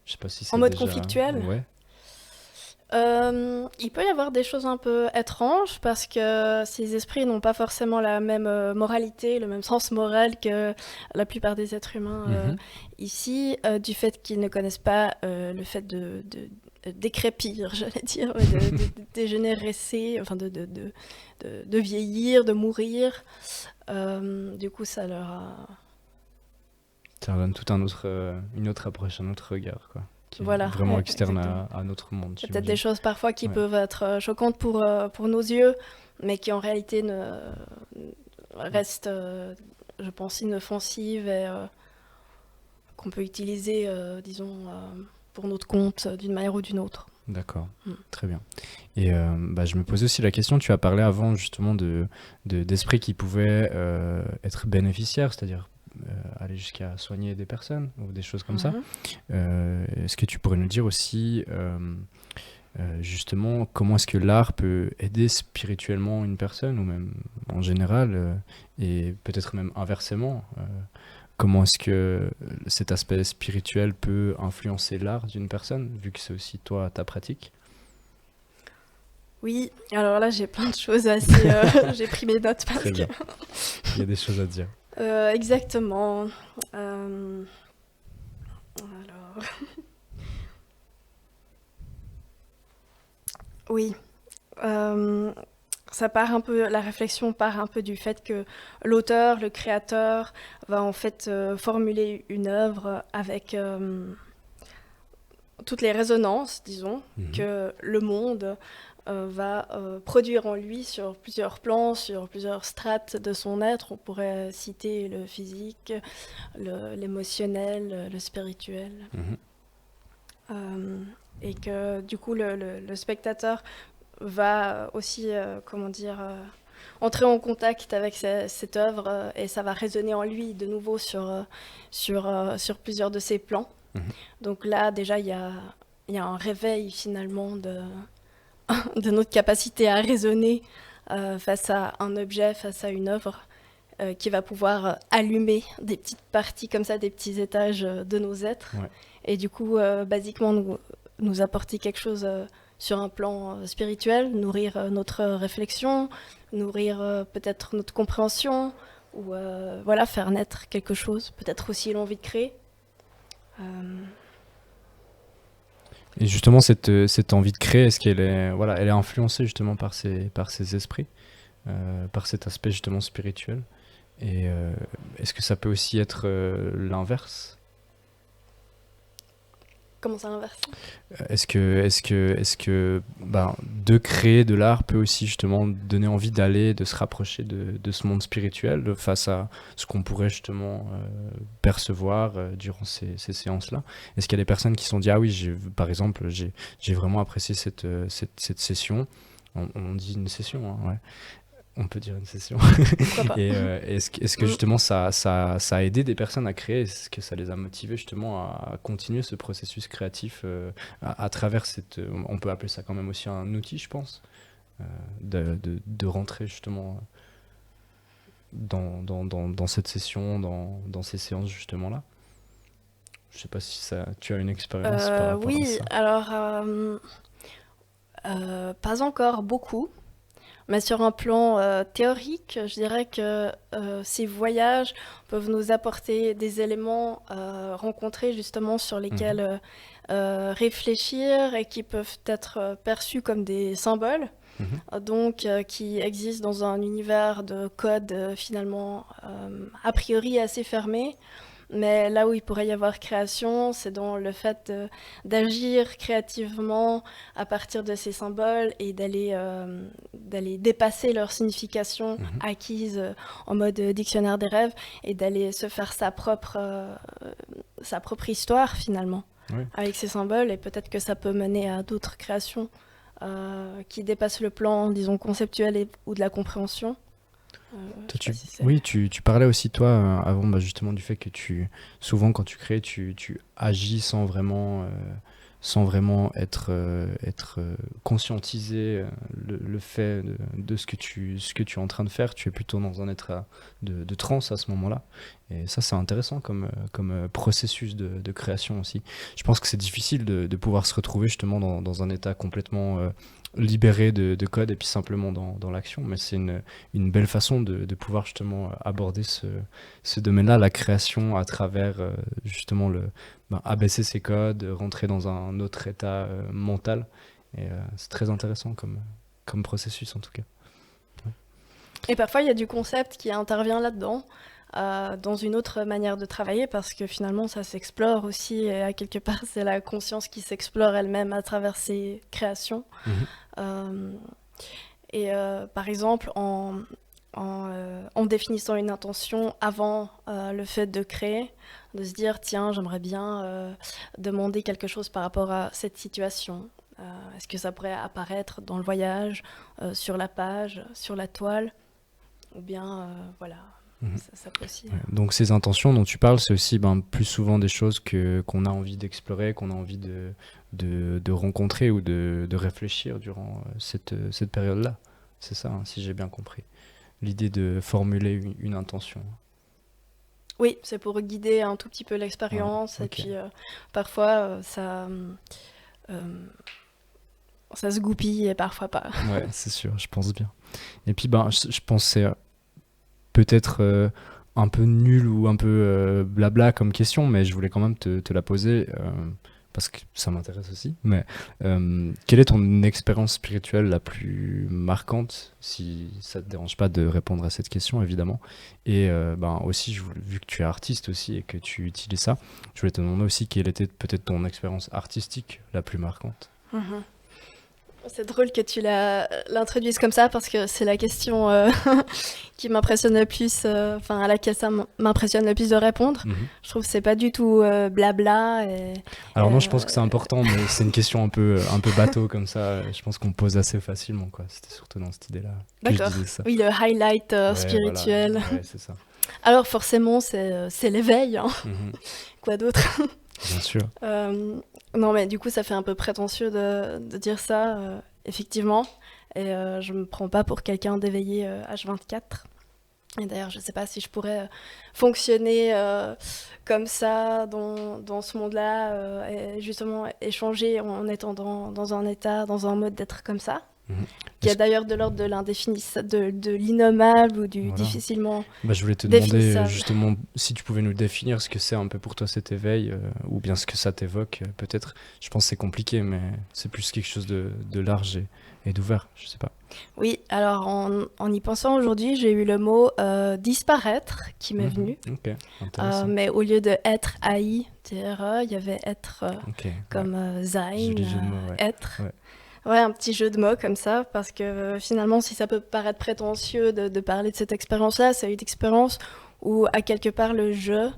Je sais pas si c'est en mode déjà... conflictuel, Ouais. il peut y avoir des choses un peu étranges parce que ces esprits n'ont pas forcément la même moralité, le même sens moral que la plupart des êtres humains Mhm. ici, du fait qu'ils ne connaissent pas le fait de décrépir, j'allais dire, de dégénérescer, enfin de vieillir, de mourir. Du coup, ça leur a... Ça donne tout une autre approche, un autre regard, quoi, qui est Voilà, vraiment ouais, externe exactement. à notre monde, Il y a peut-être des j'imagine. choses parfois qui Ouais. peuvent être choquantes pour nos yeux, mais qui en réalité restent, je pense, inoffensives et qu'on peut utiliser, disons, pour notre compte d'une manière ou d'une autre. D'accord, Mm. très bien. Et bah, je me posais aussi la question, tu as parlé avant justement d'esprits qui pouvaient être bénéficiaires, c'est-à-dire aller jusqu'à soigner des personnes ou des choses comme ça. Mhm. Est-ce que tu pourrais nous dire aussi justement comment est-ce que l'art peut aider spirituellement une personne ou même en général et peut-être même inversement comment est-ce que cet aspect spirituel peut influencer l'art d'une personne vu que c'est aussi toi ta pratique? Oui, alors là, j'ai plein de choses assez... j'ai pris mes notes parce Très que... bien, il y a des choses à dire. Exactement. Alors... Oui. Ça part un peu, la réflexion part un peu du fait que l'auteur, le créateur, va en fait formuler une œuvre avec toutes les résonances, disons, Mhm. que le monde va produire en lui sur plusieurs plans, sur plusieurs strates de son être. On pourrait citer le physique, l'émotionnel, le spirituel. Mhm. Et que du coup, le spectateur va aussi, comment dire, entrer en contact avec cette œuvre et ça va résonner en lui de nouveau sur plusieurs de ses plans. Mhm. Donc là, déjà, il y a un réveil finalement de notre capacité à raisonner face à un objet, face à une œuvre, qui va pouvoir allumer des petites parties comme ça, des petits étages de nos êtres. Ouais. Et du coup, basiquement, nous apporter quelque chose sur un plan spirituel, nourrir notre réflexion, nourrir peut-être notre compréhension, ou voilà, faire naître quelque chose, peut-être aussi l'envie de créer. Et justement cette envie de créer est-ce qu'elle est voilà elle est influencée justement par ces esprits par cet aspect justement spirituel et est-ce que ça peut aussi être l'inverse? Comment ça l'inverse? Est-ce que ben, de créer de l'art peut aussi justement donner envie d'aller, de se rapprocher de ce monde spirituel face à ce qu'on pourrait justement percevoir durant ces séances-là? Est-ce qu'il y a des personnes qui se sont dit, ah oui, par exemple, j'ai vraiment apprécié cette session. On dit une session, hein, ouais. On peut dire une session. Pourquoi pas? Et est-ce que justement ça a aidé des personnes à créer? Est-ce que ça les a motivés justement à continuer ce processus créatif à travers on peut appeler ça quand même aussi un outil, je pense, de rentrer justement dans cette session, dans ces séances justement là? Je sais pas si tu as une expérience par rapport à Oui, ça. alors pas encore beaucoup. Mais sur un plan théorique, je dirais que ces voyages peuvent nous apporter des éléments rencontrés justement sur lesquels réfléchir et qui peuvent être perçus comme des symboles, donc qui existent dans un univers de code finalement a priori assez fermé. Mais là où il pourrait y avoir création, c'est dans le fait d'agir créativement à partir de ces symboles et d'aller dépasser leur signification acquise en mode dictionnaire des rêves et d'aller se faire sa propre histoire finalement. Oui. avec ces symboles, et peut-être que ça peut mener à d'autres créations qui dépassent le plan, disons, conceptuel ou de la compréhension. Toi, Je sais pas si c'est... oui, tu parlais aussi, toi, avant, justement, du fait que souvent, quand tu crées, tu agis sans vraiment être conscientisé le fait de ce que tu es en train de faire. Tu es plutôt dans un état de transe à ce moment-là. Et ça, c'est intéressant comme processus de création aussi. Je pense que c'est difficile de pouvoir se retrouver justement dans un état complètement libéré de code et puis simplement dans l'action. Mais c'est une belle façon de pouvoir justement aborder ce domaine-là, la création à travers justement abaisser ses codes, rentrer dans un autre état mental. Et c'est très intéressant comme processus en tout cas. Et parfois, il y a du concept qui intervient là-dedans, dans une autre manière de travailler, parce que finalement, ça s'explore aussi, et à quelque part, c'est la conscience qui s'explore elle-même à travers ses créations. Mhm. Par exemple, en définissant une intention avant le fait de créer, de se dire, tiens, j'aimerais bien demander quelque chose par rapport à cette situation. Est-ce que ça pourrait apparaître dans le voyage, sur la page, sur la toile, ou bien, voilà, Mhm. ça peut aussi... Ouais. Donc ces intentions dont tu parles, c'est aussi plus souvent des choses qu'on a envie d'explorer, qu'on a envie de rencontrer ou de réfléchir durant cette période-là. C'est ça, hein, si j'ai bien compris. L'idée de formuler une intention. Oui, c'est pour guider un tout petit peu l'expérience, Ouais, et ok. puis parfois ça se goupille et parfois pas. Ouais, c'est sûr, je pense bien. Et puis je pense que c'est peut-être un peu nul ou un peu blabla comme question, mais je voulais quand même te la poser parce que ça m'intéresse aussi. Mais quelle est ton expérience spirituelle la plus marquante, si ça te dérange pas de répondre à cette question, évidemment. Et aussi, vu que tu es artiste aussi et que tu utilises ça, je voulais te demander aussi quelle était peut-être ton expérience artistique la plus marquante. Mhm. C'est drôle que tu l'introduises comme ça, parce que c'est la question qui m'impressionne le plus, à laquelle ça m'impressionne le plus de répondre. Mhm. Je trouve que c'est pas du tout blabla. Alors non, je pense que c'est important, mais c'est une question un peu bateau comme ça. Je pense qu'on pose assez facilement, quoi. C'était surtout dans cette idée-là que je D'accord. disais ça. Oui, le highlight Ouais, spirituel. voilà. Ouais, c'est ça. Alors forcément, c'est l'éveil, hein. Mhm. Quoi d'autre? Bien sûr. Non, mais du coup, ça fait un peu prétentieux de dire ça, effectivement. Et je me prends pas pour quelqu'un d'éveillé H24. Et d'ailleurs, je sais pas si je pourrais fonctionner comme ça dans ce monde-là, et justement échanger en étant dans un état, dans un mode d'être comme ça. Mhm. Qui est d'ailleurs de l'ordre de l'indéfinissable, de l'innommable ou du Voilà. difficilement Je voulais te demander définissable. justement si tu pouvais nous définir ce que c'est un peu pour toi cet éveil, ou bien ce que ça t'évoque, peut-être. Je pense que c'est compliqué, mais c'est plus quelque chose de large et d'ouvert, je sais pas. Oui, alors en y pensant aujourd'hui, j'ai eu le mot disparaître qui m'est Mhm. venu. Ok, intéressant. Mais au lieu de être AI, il y avait être Ok, ouais. comme sein, Joli jeu de mots, ouais. être. Ouais. Ouais, un petit jeu de mots comme ça, parce que finalement, si ça peut paraître prétentieux de parler de cette expérience-là, c'est une expérience où, à quelque part, le jeu,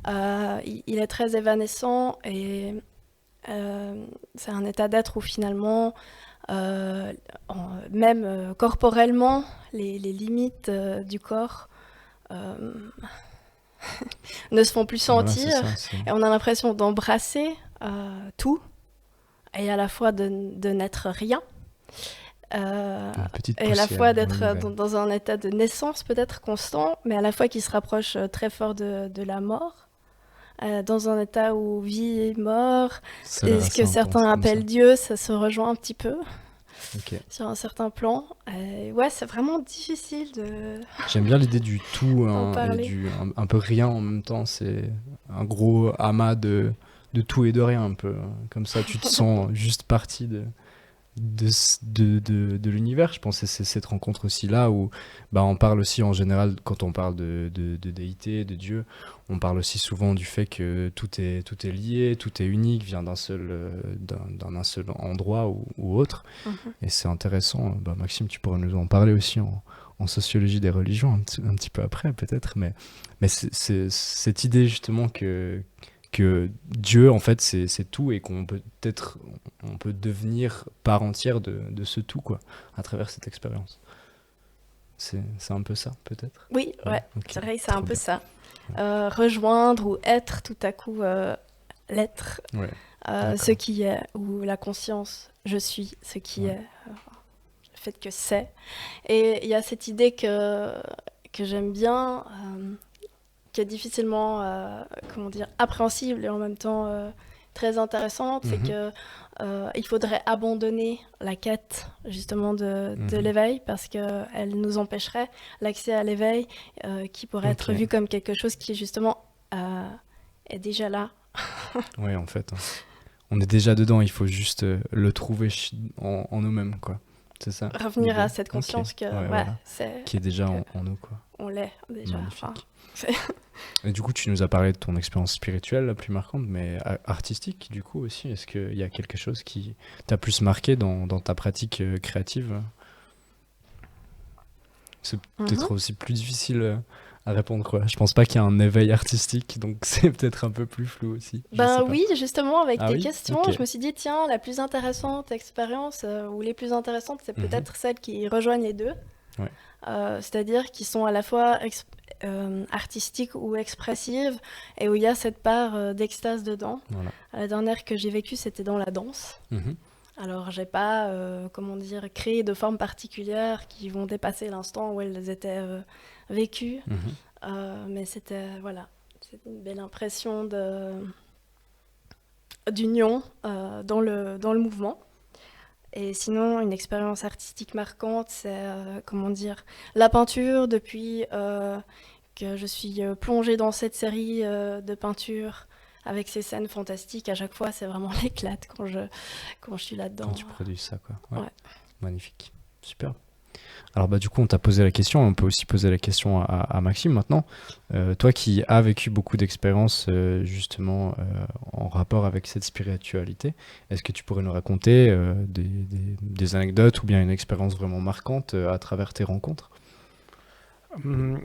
il est très évanescent, et c'est un état d'être où finalement, même corporellement, les limites du corps ne se font plus Voilà, sentir, c'est ça, c'est- et on a l'impression d'embrasser tout, et à la fois de n'être rien, Une petite et à la poussière fois dans d'être l'univers. dans un état de naissance peut-être constant, mais à la fois qui se rapproche très fort de la mort, dans un état où vie et mort, Ça a et l'air ce assez que intense certains comme ça. appellent Dieu, ça se rejoint un petit peu Ok. sur un certain plan. Ouais, c'est vraiment difficile de... J'aime bien l'idée du tout d'en hein, et parler. un peu rien en même temps. C'est un gros amas de tout et de rien un peu. Hein. Comme ça, tu te sens juste partie de l'univers. Je pense que c'est cette rencontre aussi là où on parle aussi en général, quand on parle de déité, de Dieu, on parle aussi souvent du fait que tout est lié, tout est unique, vient d'un seul endroit ou autre. Mhm. Et c'est intéressant. Maxime, tu pourrais nous en parler aussi en sociologie des religions un petit peu après peut-être, mais c'est cette idée justement que que Dieu, en fait, c'est tout et on peut devenir part entière de ce tout, quoi, à travers cette expérience. C'est un peu ça, peut-être? Oui, ouais, ok. c'est vrai que c'est Trop un peu bien. ça. Rejoindre ou être tout à coup l'être, Ouais, ce qui est, ou la conscience, je suis, ce qui Ouais. est, le fait que c'est. Et il y a cette idée que j'aime bien, qui est difficilement, comment dire, appréhensible et en même temps très intéressante, c'est Mhm. que il faudrait abandonner la quête justement de Mhm. l'éveil parce qu'elle nous empêcherait l'accès à l'éveil qui pourrait être Ok. vu comme quelque chose qui justement est déjà là. Ouais, en fait, hein. On est déjà dedans, il faut juste le trouver en nous-mêmes, quoi. C'est ça, Revenir à l'idée? cette Ok. conscience que Ouais, ouais, voilà. c'est Qui est déjà que en nous, quoi. on l'est déjà. Enfin, Magnifique. c'est- Et du coup, tu nous as parlé de ton expérience spirituelle la plus marquante, mais artistique, du coup, aussi. Est-ce qu'il y a quelque chose qui t'a plus marqué dans ta pratique créative? C'est peut-être Mhm. aussi plus difficile à répondre, quoi. Je pense pas qu'il y a un éveil artistique, donc c'est peut-être un peu plus flou aussi. Je sais Ben pas. oui, justement, avec Ah tes oui? questions, Ok. je me suis dit, tiens, la plus intéressante expérience, ou les plus intéressantes, c'est Mhm. peut-être celles qui rejoignent les deux. Ouais. C'est-à-dire qui sont à la fois artistiques ou expressives, et où il y a cette part d'extase dedans. Voilà. La dernière que j'ai vécue, c'était dans la danse. Mhm. Alors, j'ai pas, comment dire, créé de formes particulières qui vont dépasser l'instant où elles étaient vécues, Mhm. mais c'était, voilà, c'était une belle impression d'union dans le mouvement. Et sinon, une expérience artistique marquante, c'est, comment dire, la peinture depuis que je suis plongée dans cette série de peintures avec ces scènes fantastiques. À chaque fois, c'est vraiment l'éclate quand je suis Quand là-dedans. tu produis ça, quoi. Ouais. Ouais. Magnifique. Super. Alors bah du coup on t'a posé la question, on peut aussi poser la question à Maxime maintenant. Toi qui as vécu beaucoup d'expériences justement en rapport avec cette spiritualité, est-ce que tu pourrais nous raconter des anecdotes ou bien une expérience vraiment marquante à travers tes rencontres?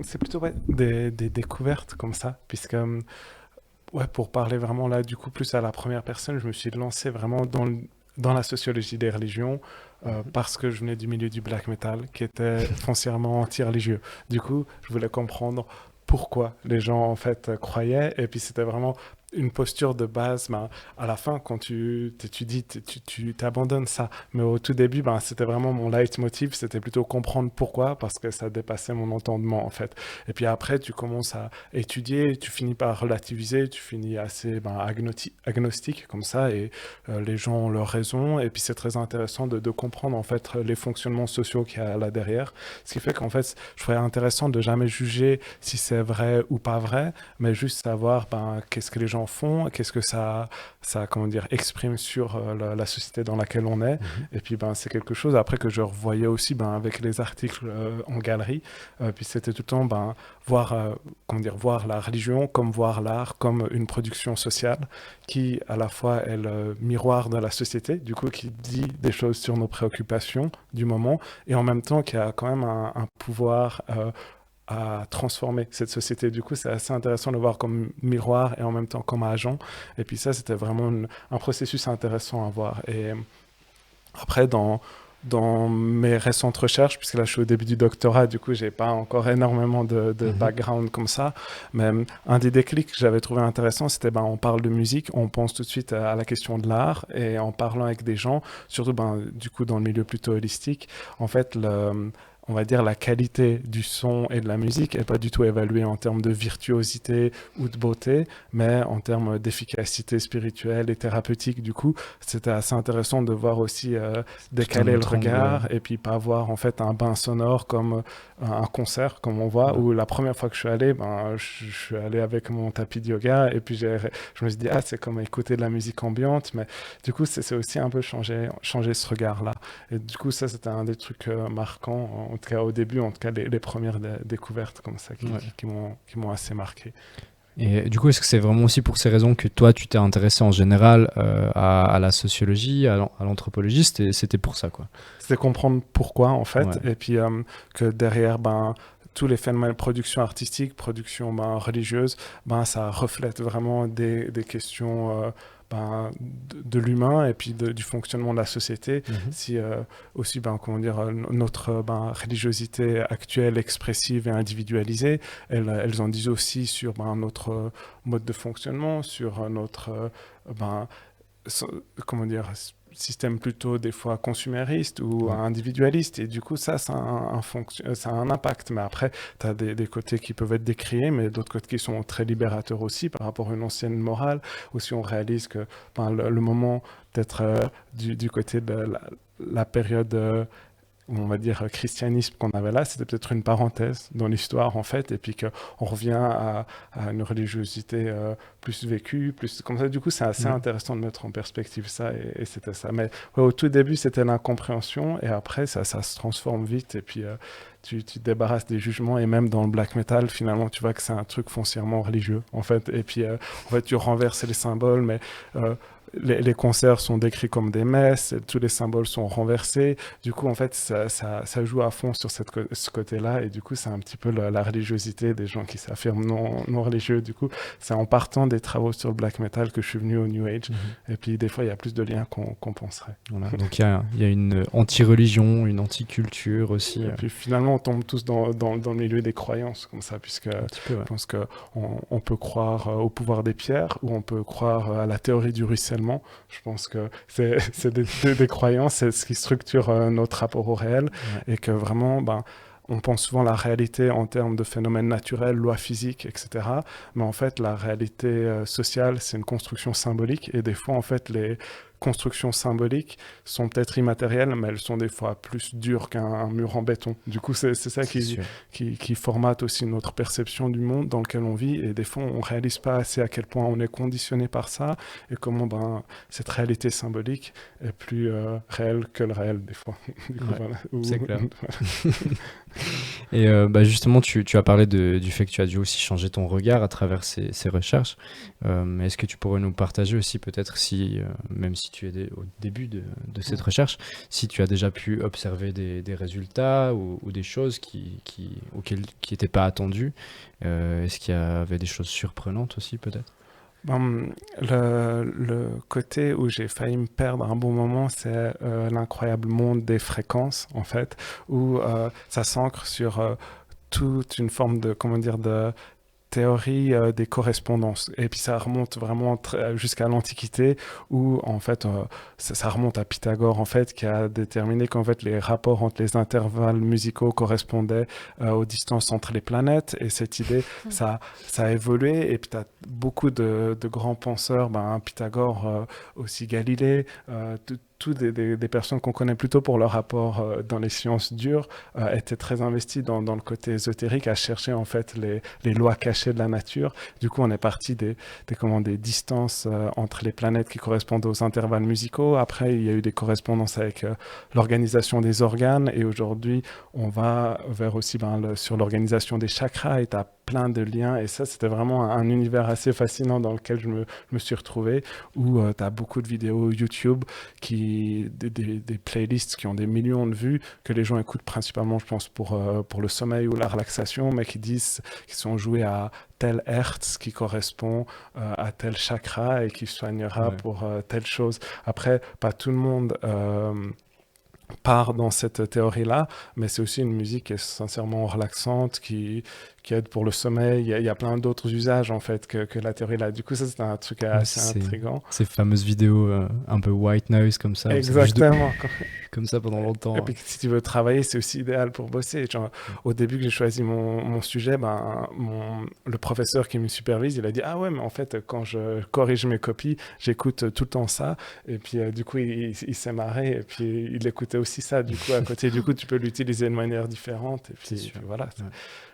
C'est plutôt ouais, des découvertes comme ça, puisque ouais, pour parler vraiment là du coup plus à la première personne, je me suis lancé vraiment dans la sociologie des religions parce que je venais du milieu du black metal qui était foncièrement anti-religieux. Du coup, je voulais comprendre pourquoi les gens en fait croyaient et puis c'était vraiment une posture de base. Ben, à la fin, quand tu t'étudies, tu t'abandonnes ça. Mais au tout début, ben, c'était vraiment mon leitmotiv, c'était plutôt comprendre pourquoi, parce que ça dépassait mon entendement en fait. Et puis après, tu commences à étudier, tu finis par relativiser, tu finis assez agnostique comme ça, et les gens ont leur raison. Et puis c'est très intéressant de comprendre en fait les fonctionnements sociaux qu'il y a là derrière. Ce qui fait qu'en fait, je trouvais intéressant de jamais juger si c'est vrai ou pas vrai, mais juste savoir ben, qu'est-ce que les gens font, qu'est-ce que ça comment dire, exprime sur la société dans laquelle on est. Mhm. Et puis ben, c'est quelque chose après que je revoyais aussi ben, avec les articles en galerie. Puis c'était tout le temps ben, comment dire, voir la religion comme voir l'art comme une production sociale qui à la fois est le miroir de la société, du coup qui dit des choses sur nos préoccupations du moment et en même temps qui a quand même un pouvoir à transformer cette société. Du coup, c'est assez intéressant de le voir comme miroir et en même temps comme agent. Et puis ça, c'était vraiment un processus intéressant à voir. Et après, dans mes récentes recherches, puisque là je suis au début du doctorat, du coup j'ai pas encore énormément de Mhm. background comme ça, mais un des déclics que j'avais trouvé intéressant, c'était ben, on parle de musique, on pense tout de suite à la question de l'art, et en parlant avec des gens, surtout ben, du coup dans le milieu plutôt holistique, en fait on va dire la qualité du son et de la musique n'est pas du tout évaluée en termes de virtuosité ou de beauté, mais en termes d'efficacité spirituelle et thérapeutique. Du coup, c'était assez intéressant de voir aussi Tout un décaler le autre angle. regard et puis pas avoir en fait un bain sonore comme un concert comme on voit, Voilà. où la première fois que je suis allé, ben, je suis allé avec mon tapis de yoga et puis je me suis dit c'est comme écouter de la musique ambiante, mais du coup c'est aussi un peu changer ce regard là, et du coup ça c'était un des trucs marquants, en tout cas au début, en tout cas les premières découvertes comme ça Ouais. qui m'ont assez marqué. Et du coup, est-ce que c'est vraiment aussi pour ces raisons que toi, tu t'es intéressé en général à la sociologie, à l'anthropologie? C'était pour ça, quoi. C'est comprendre pourquoi en fait, Ouais. et puis que derrière ben tous les phénomènes, production artistique, production religieuse, ça reflète vraiment des questions de l'humain et puis du fonctionnement de la société. Si aussi, comment dire, notre religiosité actuelle, expressive et individualisée, elles en disent aussi sur notre mode de fonctionnement, sur notre comment dire, système plutôt des fois consumériste ou individualiste, et du coup ça a un impact. Mais après tu as des côtés qui peuvent être décriés, mais d'autres côtés qui sont très libérateurs aussi par rapport à une ancienne morale. Aussi on réalise que le moment peut-être du côté de la période on va dire christianisme qu'on avait là, c'était peut-être une parenthèse dans l'histoire en fait, et puis qu'on revient à une religiosité plus vécue, plus comme ça. Du coup, c'est assez intéressant de mettre en perspective ça, et c'était ça. Mais au tout début, c'était l'incompréhension, et après, ça se transforme vite, et puis tu te débarrasses des jugements, et même dans le black metal, finalement, tu vois que c'est un truc foncièrement religieux, en fait. Et puis, en fait, tu renverses les symboles, mais les concerts sont décrits comme des messes, tous les symboles sont renversés. Du coup, en fait, ça joue à fond sur ce côté-là, et du coup, c'est un petit peu la religiosité des gens qui s'affirment non religieux. Du coup, c'est en partant des travaux sur le black metal que je suis venu au New Age. Et puis, des fois, il y a plus de liens qu'on penserait. Voilà. Donc, il y a une anti-religion, une anti-culture aussi. Et puis, finalement, on tombe tous dans le milieu des croyances, comme ça, puisque je pense qu'on peut croire au pouvoir des pierres, ou on peut croire à la théorie du ruissellement. Je pense que c'est des croyances, c'est ce qui structure notre rapport au réel, et que vraiment, on pense souvent la réalité en termes de phénomènes naturels, lois physiques, etc. Mais en fait, la réalité sociale, c'est une construction symbolique, et des fois, en fait, les constructions symboliques sont peut-être immatérielles, mais elles sont des fois plus dures qu'un mur en béton. Du coup, c'est ça qui formate aussi notre perception du monde dans lequel on vit, et des fois, on ne réalise pas assez à quel point on est conditionné par ça, et comment cette réalité symbolique est plus réelle que le réel, des fois. Du coup, c'est clair. Et justement, tu as parlé du fait que tu as dû aussi changer ton regard à travers ces recherches. Est-ce que tu pourrais nous partager aussi peut-être même si tu es au début de cette recherche, si tu as déjà pu observer des résultats ou des choses qui n'étaient pas attendues. Est-ce qu'il y avait des choses surprenantes aussi peut-être? Le côté où j'ai failli me perdre un bon moment, c'est l'incroyable monde des fréquences, en fait, où ça s'ancre sur toute une forme de théorie des correspondances. Et puis ça remonte vraiment jusqu'à l'Antiquité, où en fait ça remonte à Pythagore, en fait, qui a déterminé qu'en fait les rapports entre les intervalles musicaux correspondaient aux distances entre les planètes. Et cette idée, ça a évolué, et puis tu as beaucoup de grands penseurs, Pythagore, aussi Galilée, tous des personnes qu'on connaît plutôt pour leur rapport dans les sciences dures, étaient très investis dans le côté ésotérique, à chercher en fait les lois cachées de la nature. Du coup, on est parti des distances entre les planètes qui correspondent aux intervalles musicaux. Après, il y a eu des correspondances avec l'organisation des organes, et aujourd'hui, on va vers aussi sur l'organisation des chakras, et tu as plein de liens, et ça, c'était vraiment un univers assez fascinant dans lequel je me suis retrouvé, où tu as beaucoup de vidéos YouTube, des playlists qui ont des millions de vues, que les gens écoutent principalement, je pense, pour le sommeil ou la relaxation, mais qui sont joués à tel hertz qui correspond à tel chakra et qui soignera pour telle chose. Après, pas tout le monde part dans cette théorie-là, mais c'est aussi une musique qui est sincèrement relaxante, qui aide pour le sommeil. Il y a plein d'autres usages, en fait, que la théorie-là. Du coup, ça, c'est un truc assez intriguant. Ces fameuses vidéos un peu white noise, comme ça. Exactement. Comme ça pendant longtemps. Et puis, si tu veux travailler, c'est aussi idéal pour bosser. Genre, au début que j'ai choisi mon sujet, le professeur qui me supervise, il a dit « Ah ouais, mais en fait, quand je corrige mes copies, j'écoute tout le temps ça. » Et puis, du coup, il s'est marré, et puis il écoutait aussi ça, du coup, à côté. Du coup, tu peux l'utiliser de manière différente. Et puis voilà. Ouais.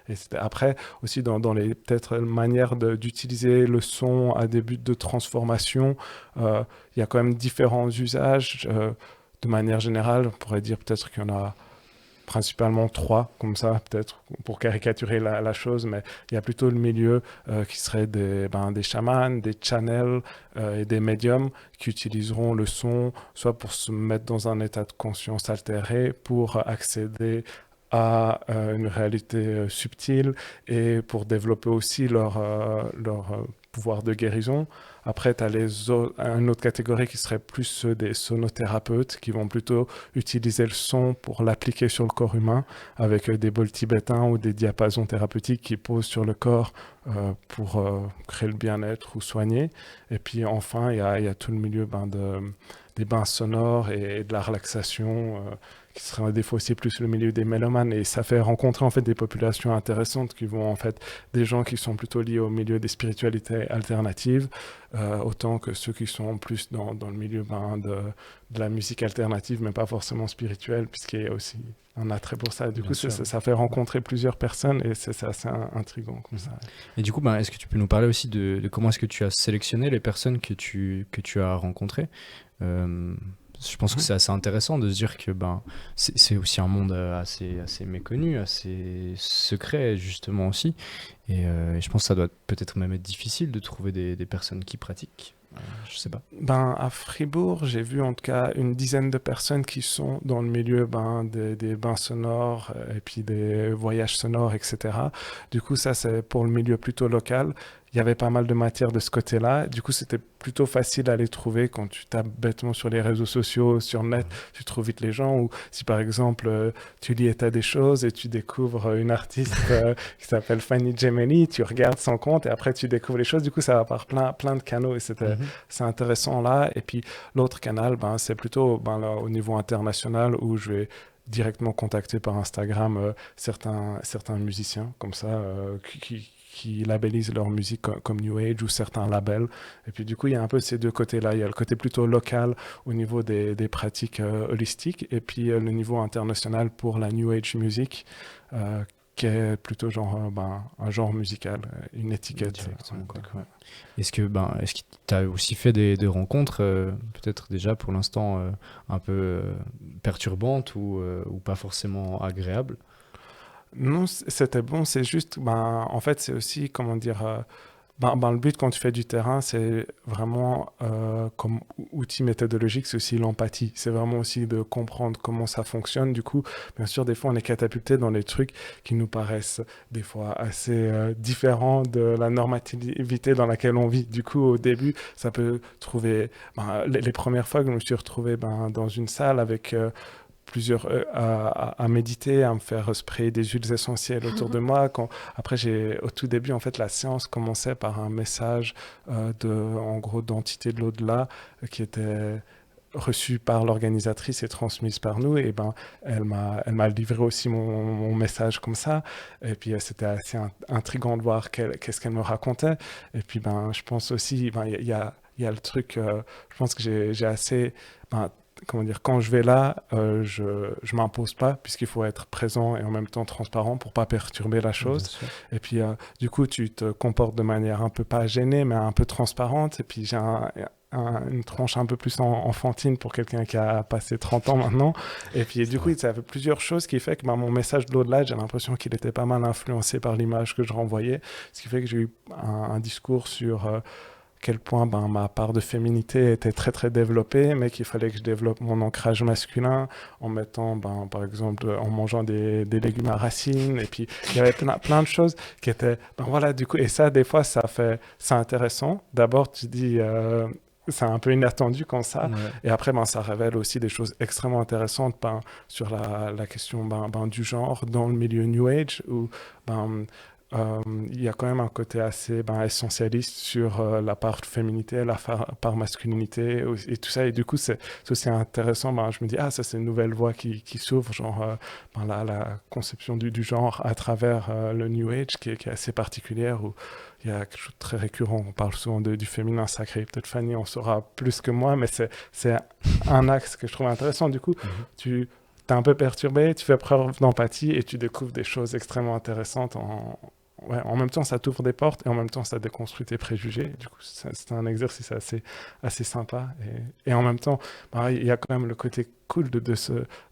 Et après, aussi dans les peut-être manières d'utiliser le son à des buts de transformation, il y a quand même différents usages. De manière générale, on pourrait dire peut-être qu'il y en a principalement 3, comme ça, peut-être, pour caricaturer la chose, mais il y a plutôt le milieu qui serait des chamans, des channels et des médiums qui utiliseront le son, soit pour se mettre dans un état de conscience altéré, pour accéder à une réalité subtile et pour développer aussi leur pouvoir de guérison. Après, tu as une autre catégorie qui serait plus ceux des sonothérapeutes qui vont plutôt utiliser le son pour l'appliquer sur le corps humain avec des bols tibétains ou des diapasons thérapeutiques qui posent sur le corps pour créer le bien-être ou soigner. Et puis enfin, il y a tout le milieu des bains sonores et de la relaxation qui serait des fois aussi plus le milieu des mélomanes, et ça fait rencontrer en fait des populations intéressantes qui vont en fait des gens qui sont plutôt liés au milieu des spiritualités alternatives, autant que ceux qui sont plus dans le milieu de la musique alternative, mais pas forcément spirituelle, puisqu'il y a aussi un attrait pour ça. Du coup, ça fait rencontrer plusieurs personnes et c'est assez intriguant comme ça. Et du coup, est-ce que tu peux nous parler aussi de comment est-ce que tu as sélectionné les personnes que tu as rencontrées? Je pense que c'est assez intéressant de se dire que c'est aussi un monde assez méconnu, assez secret justement aussi. Et je pense que ça doit peut-être même être difficile de trouver des personnes qui pratiquent. Je sais pas. À Fribourg, j'ai vu en tout cas une dizaine de personnes qui sont dans le milieu des bains sonores et puis des voyages sonores, etc. Du coup, ça, c'est pour le milieu plutôt local. Il y avait pas mal de matière de ce côté-là. Du coup, c'était plutôt facile à les trouver quand tu tapes bêtement sur les réseaux sociaux, sur le net, tu trouves vite les gens. Ou si par exemple, tu lis État des choses et tu découvres une artiste qui s'appelle Fanny Gemini, tu regardes son compte et après tu découvres les choses. Du coup, ça va par plein de canaux et c'est intéressant là. Et puis, l'autre canal, c'est plutôt là, au niveau international où je vais directement contacter par Instagram certains musiciens comme ça qui labellisent leur musique comme New Age ou certains labels. Et puis du coup, il y a un peu ces deux côtés-là. Il y a le côté plutôt local au niveau des pratiques holistiques et puis le niveau international pour la New Age music qui est plutôt un genre musical, une étiquette. Ouais. Est-ce que tu as aussi fait des rencontres, peut-être déjà pour l'instant un peu perturbantes ou pas forcément agréables? Non, c'était bon, c'est juste, en fait, c'est aussi, comment dire, le but quand tu fais du terrain, c'est vraiment, comme outil méthodologique, c'est aussi l'empathie. C'est vraiment aussi de comprendre comment ça fonctionne. Du coup, bien sûr, des fois, on est catapulté dans des trucs qui nous paraissent des fois assez différents de la normativité dans laquelle on vit. Du coup, au début, ça peut trouver... les premières fois que je me suis retrouvé dans une salle avec... plusieurs à méditer, à me faire sprayer des huiles essentielles autour de moi. Après, au tout début, en fait, la séance commençait par un message en gros, d'entité de l'au-delà qui était reçue par l'organisatrice et transmise par nous. Et elle m'a livré aussi mon message comme ça. Et puis, c'était assez intriguant de voir qu'est-ce qu'elle me racontait. Et puis, je pense aussi, il y a le truc, je pense que j'ai assez... comment dire, quand je vais là, je m'impose pas puisqu'il faut être présent et en même temps transparent pour pas perturber la chose. Et puis, du coup, tu te comportes de manière un peu pas gênée, mais un peu transparente. Et puis, j'ai une tronche un peu plus enfantine pour quelqu'un qui a passé 30 ans maintenant. Et puis, du coup, ça fait plusieurs choses qui fait que mon message de l'au-delà, j'ai l'impression qu'il était pas mal influencé par l'image que je renvoyais. Ce qui fait que j'ai eu un discours sur... quel point ma part de féminité était très très développée, mais qu'il fallait que je développe mon ancrage masculin en mettant, par exemple, en mangeant des légumes à racines. Et puis, il y avait plein de choses qui étaient... voilà, du coup, et ça, des fois, c'est intéressant. D'abord, tu dis... c'est un peu inattendu comme ça. Ouais. Et après, ça révèle aussi des choses extrêmement intéressantes sur la question du genre dans le milieu New Age, où... il y a quand même un côté assez essentialiste sur la part féminité, la part masculinité et tout ça. Et du coup, c'est aussi intéressant. Je me dis, ça, c'est une nouvelle voie qui s'ouvre, genre la conception du genre à travers le New Age qui est assez particulière, où il y a quelque chose de très récurrent. On parle souvent du féminin sacré. Peut-être Fanny en saura plus que moi, mais c'est un axe que je trouve intéressant. Du coup, tu... T'es un peu perturbé, tu fais preuve d'empathie et tu découvres des choses extrêmement intéressantes. En même temps, ça t'ouvre des portes et en même temps, ça déconstruit tes préjugés. Du coup, c'est un exercice assez sympa. Et en même temps, il y a quand même le côté cool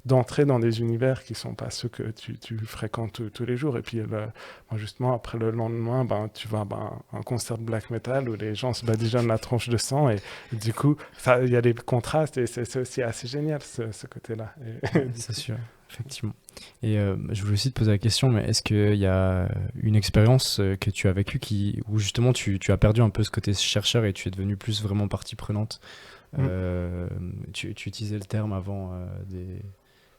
d'entrer dans des univers qui ne sont pas ceux que tu fréquentes tous les jours. Et puis, justement, après le lendemain, tu vas à un concert de black metal où les gens se badigeonnent la tronche de sang. Et du coup, il y a des contrastes et c'est aussi assez génial, ce côté-là. C'est sûr. Effectivement. Et je voulais aussi te poser la question, mais est-ce qu'il y a une expérience que tu as vécue où justement tu as perdu un peu ce côté chercheur et tu es devenu plus vraiment partie prenante? Tu utilisais le terme avant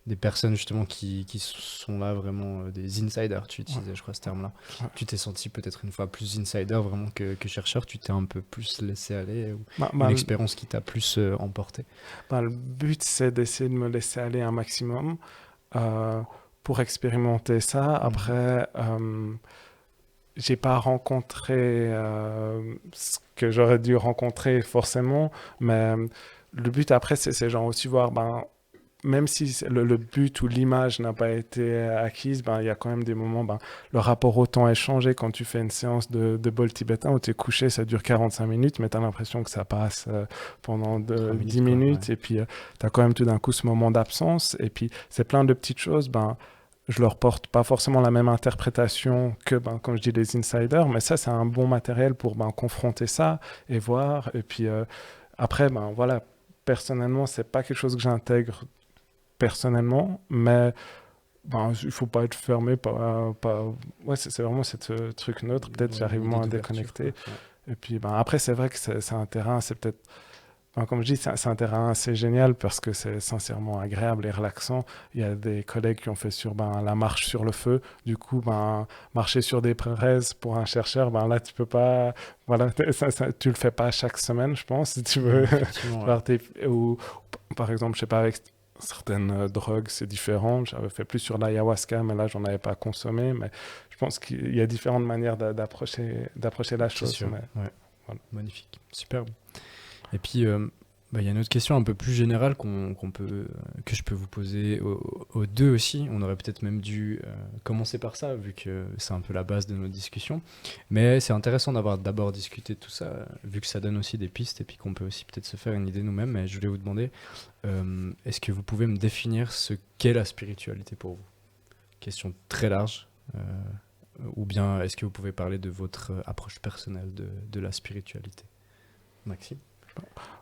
des personnes justement qui sont là vraiment des insiders, tu utilisais je crois ce terme-là. Ouais. Tu t'es senti peut-être une fois plus insider vraiment que chercheur, tu t'es un peu plus laissé aller ou Bah, une expérience qui t'a plus emporté? le but, c'est d'essayer de me laisser aller un maximum euh, pour expérimenter ça. Après, j'ai pas rencontré ce que j'aurais dû rencontrer forcément, mais le but après, c'est genre aussi voir, même si le but ou l'image n'a pas été acquise, il y a quand même des moments, le rapport au temps est changé quand tu fais une séance de bol tibétain où tu es couché, ça dure 45 minutes, mais tu as l'impression que ça passe pendant 10 minutes, ouais. et puis tu as quand même tout d'un coup ce moment d'absence, et puis c'est plein de petites choses, je leur porte pas forcément la même interprétation que, comme je dis, les insiders, mais ça, c'est un bon matériel pour confronter ça et voir. Et puis après, voilà, personnellement, c'est pas quelque chose que j'intègre personnellement, mais il faut pas être fermé. Ouais, c'est vraiment ce truc neutre. Peut-être j'arrive Une idée moins à d'ouverture, déconnecter. quoi. Ouais. Et puis après, c'est vrai que c'est un terrain, c'est peut-être. Comme je dis, c'est un terrain assez génial parce que c'est sincèrement agréable et relaxant. Il y a des collègues qui ont fait sur la marche sur le feu. Du coup, marcher sur des braises pour un chercheur, là, tu peux pas. Voilà, tu le fais pas chaque semaine, je pense, si tu veux. Effectivement, ouais. Ou, par exemple, je sais pas, avec certaines drogues, c'est différent. J'avais fait plus sur l'ayahuasca, mais là, j'en avais pas consommé. Mais je pense qu'il y a différentes manières d'approcher la C'est chose. sûr, Mais, ouais. voilà. Magnifique, superbe. Et puis, il y a une autre question un peu plus générale que je peux vous poser aux deux aussi. On aurait peut-être même dû commencer par ça, vu que c'est un peu la base de notre discussion. Mais c'est intéressant d'avoir d'abord discuté de tout ça, vu que ça donne aussi des pistes et puis qu'on peut aussi peut-être se faire une idée nous-mêmes. Mais je voulais vous demander, est-ce que vous pouvez me définir ce qu'est la spiritualité pour vous? Question très large. Ou bien est-ce que vous pouvez parler de votre approche personnelle de la spiritualité? Maxime?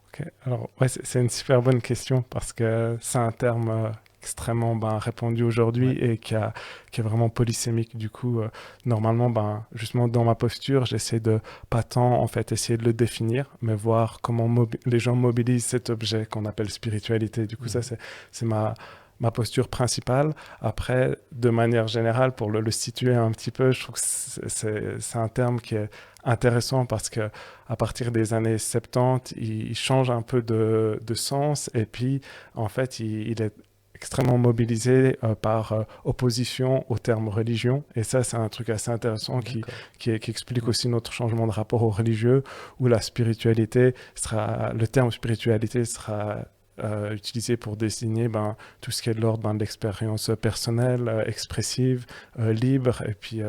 Ok, alors ouais, c'est une super bonne question parce que c'est un terme extrêmement répandu aujourd'hui Ouais. et qui est vraiment polysémique. Du coup, normalement, justement dans ma posture, j'essaie de pas tant en fait essayer de le définir, mais voir comment les gens mobilisent cet objet qu'on appelle spiritualité. Du coup, ça c'est ma posture principale. Après, de manière générale, pour le situer un petit peu, je trouve que c'est un terme qui est intéressant parce que à partir des années 70, il change un peu de sens et puis en fait, il est extrêmement mobilisé par opposition au terme religion. Et ça, c'est un truc assez intéressant qui explique aussi notre changement de rapport au religieux, où la spiritualité le terme spiritualité sera utilisé pour désigner tout ce qui est de l'ordre de l'expérience personnelle, expressive, libre, et puis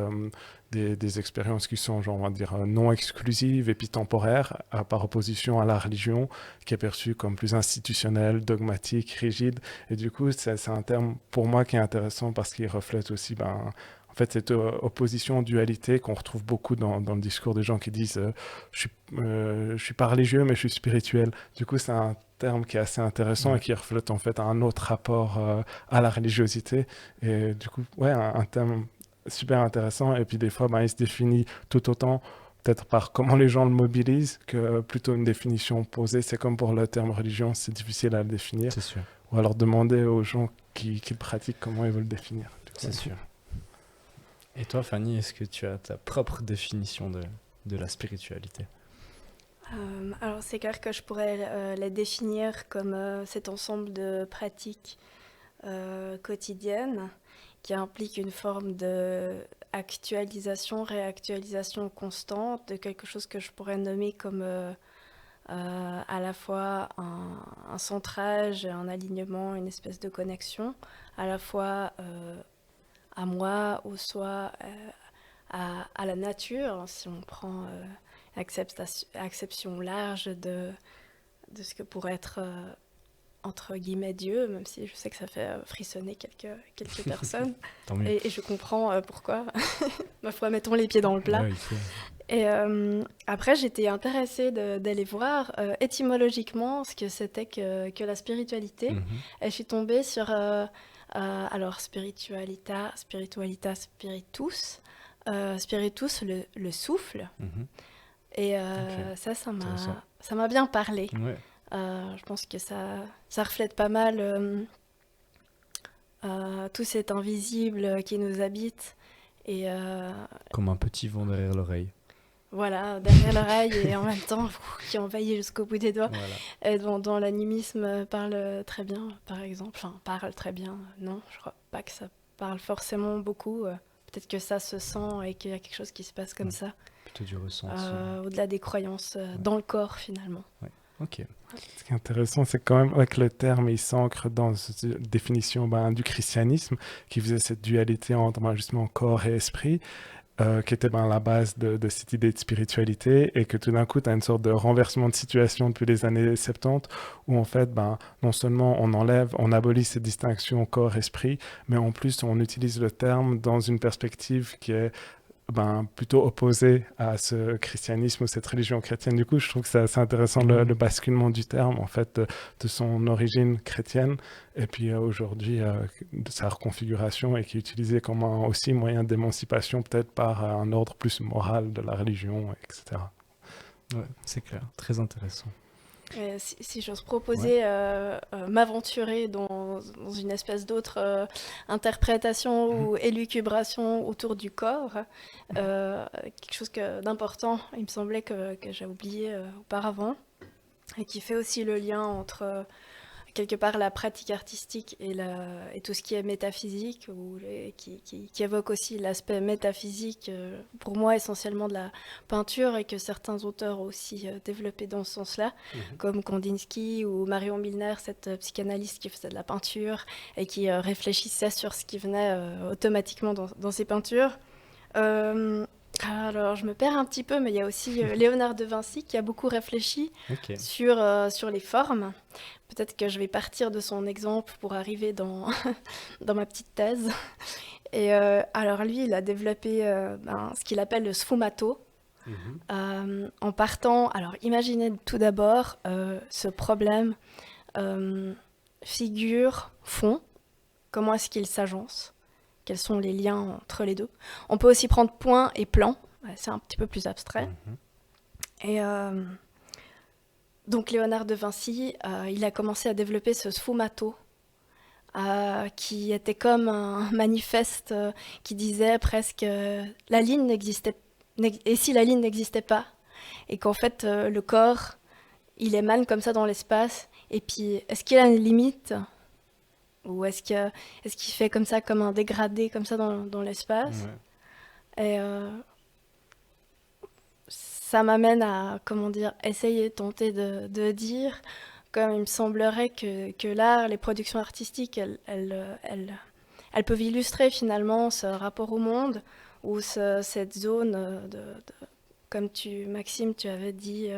des expériences qui sont, genre, on va dire, non exclusives et puis temporaires, par opposition à la religion, qui est perçue comme plus institutionnelle, dogmatique, rigide. Et du coup, c'est un terme pour moi qui est intéressant parce qu'il reflète aussi en fait, cette opposition, dualité qu'on retrouve beaucoup dans le discours des gens qui disent je suis pas religieux, mais je suis spirituel. Du coup, c'est un terme qui est assez intéressant et qui reflète en fait un autre rapport à la religiosité. Et du coup, ouais, un terme super intéressant. Et puis des fois, il se définit tout autant peut-être par comment les gens le mobilisent que plutôt une définition posée. C'est comme pour le terme religion, c'est difficile à le définir. C'est sûr. Ou alors demander aux gens qui le pratiquent comment ils veulent le définir. C'est sûr. Et toi, Fanny, est-ce que tu as ta propre définition de la spiritualité? Alors c'est clair que je pourrais les définir comme cet ensemble de pratiques quotidiennes qui impliquent une forme de actualisation, réactualisation constante de quelque chose que je pourrais nommer comme à la fois un centrage, un alignement, une espèce de connexion, à la fois à moi, au soi, à la nature, si on prend acception large de ce que pourrait être entre guillemets Dieu, même si je sais que ça fait frissonner quelques personnes. Tant mieux. Et je comprends pourquoi. Ma foi, mettons les pieds dans le plat. Ouais, il faut. Et après, j'étais intéressée d'aller voir étymologiquement ce que c'était que la spiritualité. Mhm. Et je suis tombée sur Alors, spiritualita, spiritus. Spiritus, le souffle. Mhm. Et Ok, ça intéressant. ça m'a bien parlé. Ouais. Je pense que ça reflète pas mal tout cet invisible qui nous habite. Et Comme un petit vent derrière l'oreille. voilà, derrière l'oreille et en même temps qui envahit jusqu'au bout des doigts. Voilà. Et dont l'animisme parle très bien, par exemple. Enfin, parle très bien. Non, je crois pas que ça parle forcément beaucoup. Peut-être que ça se sent et qu'il y a quelque chose qui se passe comme Ouais. ça. Plutôt du ressenti. Au-delà des croyances Ouais. dans le corps, finalement. Ok. Ce qui est intéressant, c'est quand même que le terme, il s'ancre dans cette définition du christianisme, qui faisait cette dualité entre justement corps et esprit, qui était la base de cette idée de spiritualité, et que tout d'un coup, tu as une sorte de renversement de situation depuis les années 70, où en fait, non seulement on abolit cette distinction corps-esprit, mais en plus, on utilise le terme dans une perspective qui est plutôt opposé à ce christianisme ou cette religion chrétienne. Du coup, je trouve que c'est assez intéressant le basculement du terme, en fait, de son origine chrétienne, et puis aujourd'hui, de sa reconfiguration, et qui est utilisé comme aussi moyen d'émancipation, peut-être par un ordre plus moral de la religion, etc. Ouais, c'est clair. Très intéressant. Si j'ose proposer m'aventurer dans une espèce d'autre interprétation ou élucubration autour du corps, quelque chose d'important, il me semblait que j'ai oublié auparavant, et qui fait aussi le lien entre quelque part la pratique artistique et tout ce qui est métaphysique, qui évoque aussi l'aspect métaphysique, pour moi essentiellement de la peinture, et que certains auteurs ont aussi développé dans ce sens-là, comme Kandinsky ou Marion Milner, cette psychanalyste qui faisait de la peinture et qui réfléchissait sur ce qui venait automatiquement dans ses peintures. Alors, je me perds un petit peu, mais il y a aussi Léonard de Vinci qui a beaucoup réfléchi Ok. sur les formes. Peut-être que je vais partir de son exemple pour arriver dans ma petite thèse. Et alors lui, il a développé ce qu'il appelle le sfumato. En partant, alors imaginez tout d'abord ce problème figure, fond, comment est-ce qu'il s'agence, quels sont les liens entre les deux. On peut aussi prendre point et plan, c'est un petit peu plus abstrait. Et donc Léonard de Vinci, il a commencé à développer ce sfumato, qui était comme un manifeste qui disait presque la ligne n'existait, et si la ligne n'existait pas, et qu'en fait le corps, il émane comme ça dans l'espace, et puis est-ce qu'il a une limite, ou est-ce qu'il fait comme ça, comme un dégradé comme ça dans l'espace. Et ça m'amène à, comment dire, essayer, tenter de dire, comme il me semblerait que l'art, les productions artistiques, elles peuvent illustrer finalement ce rapport au monde, ou cette zone comme Maxime, tu avais dit,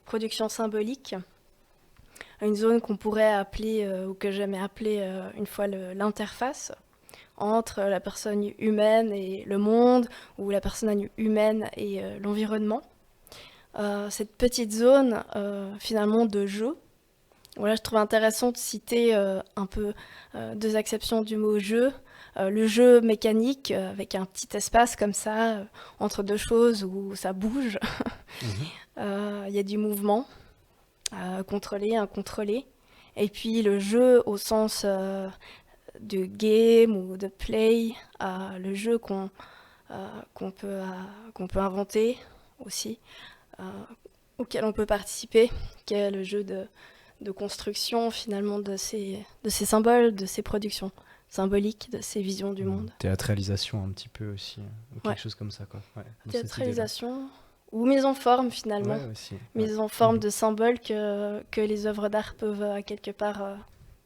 production symbolique, une zone qu'on pourrait appeler, ou que j'aimais appeler une fois l'interface, entre la personne humaine et le monde, ou la personne humaine et l'environnement. Cette petite zone finalement de jeu. Voilà, je trouve intéressant de citer un peu deux acceptions du mot jeu. Le jeu mécanique avec un petit espace comme ça entre deux choses où ça bouge. Y a du mouvement contrôlé, incontrôlé. Et puis le jeu au sens de game ou de play, le jeu qu'on peut inventer aussi, auquel on peut participer, qui est le jeu de construction finalement de ces symboles, de ces productions symboliques, de ces visions du monde. Théâtralisation un petit peu aussi, ou quelque chose comme ça, quoi. Ouais, théâtralisation ou mise en forme finalement, aussi, mise en forme de symboles que les œuvres d'art peuvent à quelque part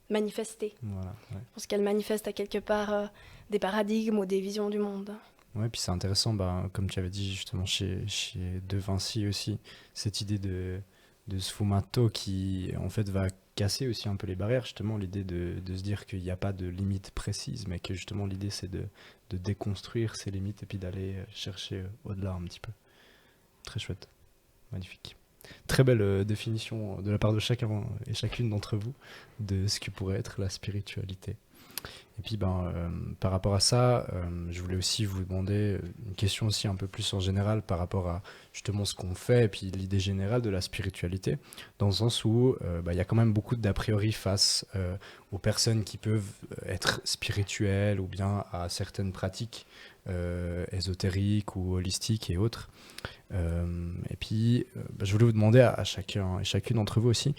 manifester. Voilà, parce qu'elles manifestent à quelque part des paradigmes ou des visions du monde. Ouais, puis c'est intéressant, comme tu avais dit justement chez De Vinci aussi, cette idée de sfumato qui en fait va casser aussi un peu les barrières, justement l'idée de se dire qu'il n'y a pas de limite précise, mais que justement l'idée c'est de déconstruire ces limites et puis d'aller chercher au-delà un petit peu. Très chouette, magnifique. Très belle définition de la part de chacun et chacune d'entre vous de ce que pourrait être la spiritualité. Et puis, par rapport à ça, je voulais aussi vous demander une question aussi un peu plus en général par rapport à justement ce qu'on fait et puis l'idée générale de la spiritualité, dans le sens où il y a quand même beaucoup d'a priori face aux personnes qui peuvent être spirituelles ou bien à certaines pratiques ésotériques ou holistiques et autres. Et puis, je voulais vous demander à chacun et chacune d'entre vous aussi,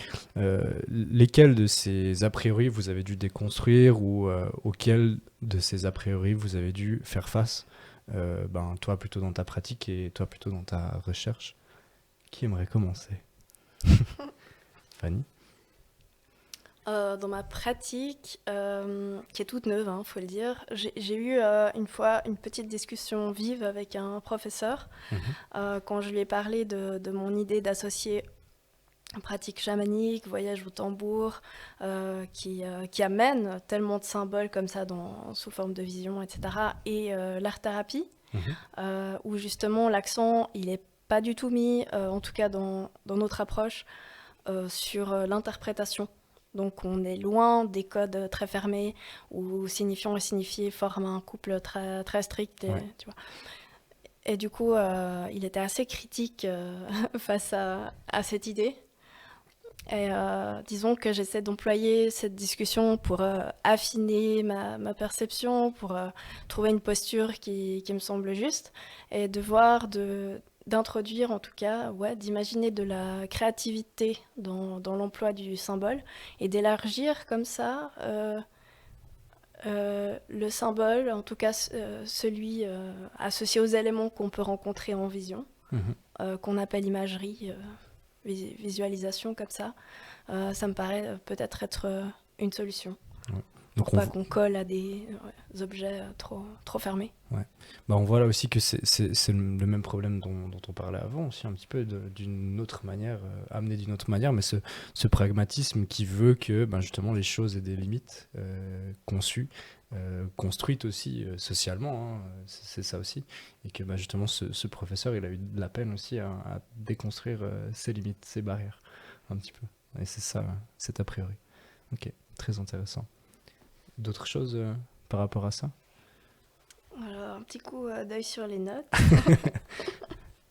lesquels de ces a priori vous avez dû déconstruire ou auxquels de ces a priori vous avez dû faire face, toi plutôt dans ta pratique et toi plutôt dans ta recherche. Qui aimerait commencer? Fanny? Dans ma pratique, qui est toute neuve, faut le dire, j'ai eu une fois une petite discussion vive avec un professeur quand je lui ai parlé de mon idée d'associer pratique chamanique, voyage au tambour, qui amène tellement de symboles comme ça sous forme de vision, etc. Et l'art-thérapie, où justement l'accent, il n'est pas du tout mis, en tout cas dans notre approche, sur l'interprétation. Donc on est loin des codes très fermés où signifiant et signifié forment un couple très, très strict. Tu vois. Et du coup, il était assez critique face à cette idée. Et disons que j'essaie d'employer cette discussion pour affiner ma perception, pour trouver une posture qui me semble juste et d'introduire en tout cas, d'imaginer de la créativité dans l'emploi du symbole et d'élargir comme ça le symbole, en tout cas celui associé aux éléments qu'on peut rencontrer en vision, qu'on appelle imagerie, visualisation comme ça. Ça me paraît peut-être être une solution. Donc pour pas qu'on colle à des objets trop fermés. Ouais. On voit là aussi que c'est le même problème dont on parlait avant aussi, un petit peu d'une autre manière, amené d'une autre manière, mais ce pragmatisme qui veut que justement les choses aient des limites conçues, construites aussi socialement, c'est ça aussi, et que justement ce professeur il a eu de la peine aussi à déconstruire ses limites, ses barrières, un petit peu. Et c'est ça, c'est a priori. Ok, très intéressant. D'autres choses par rapport à ça? Alors, un petit coup d'œil sur les notes.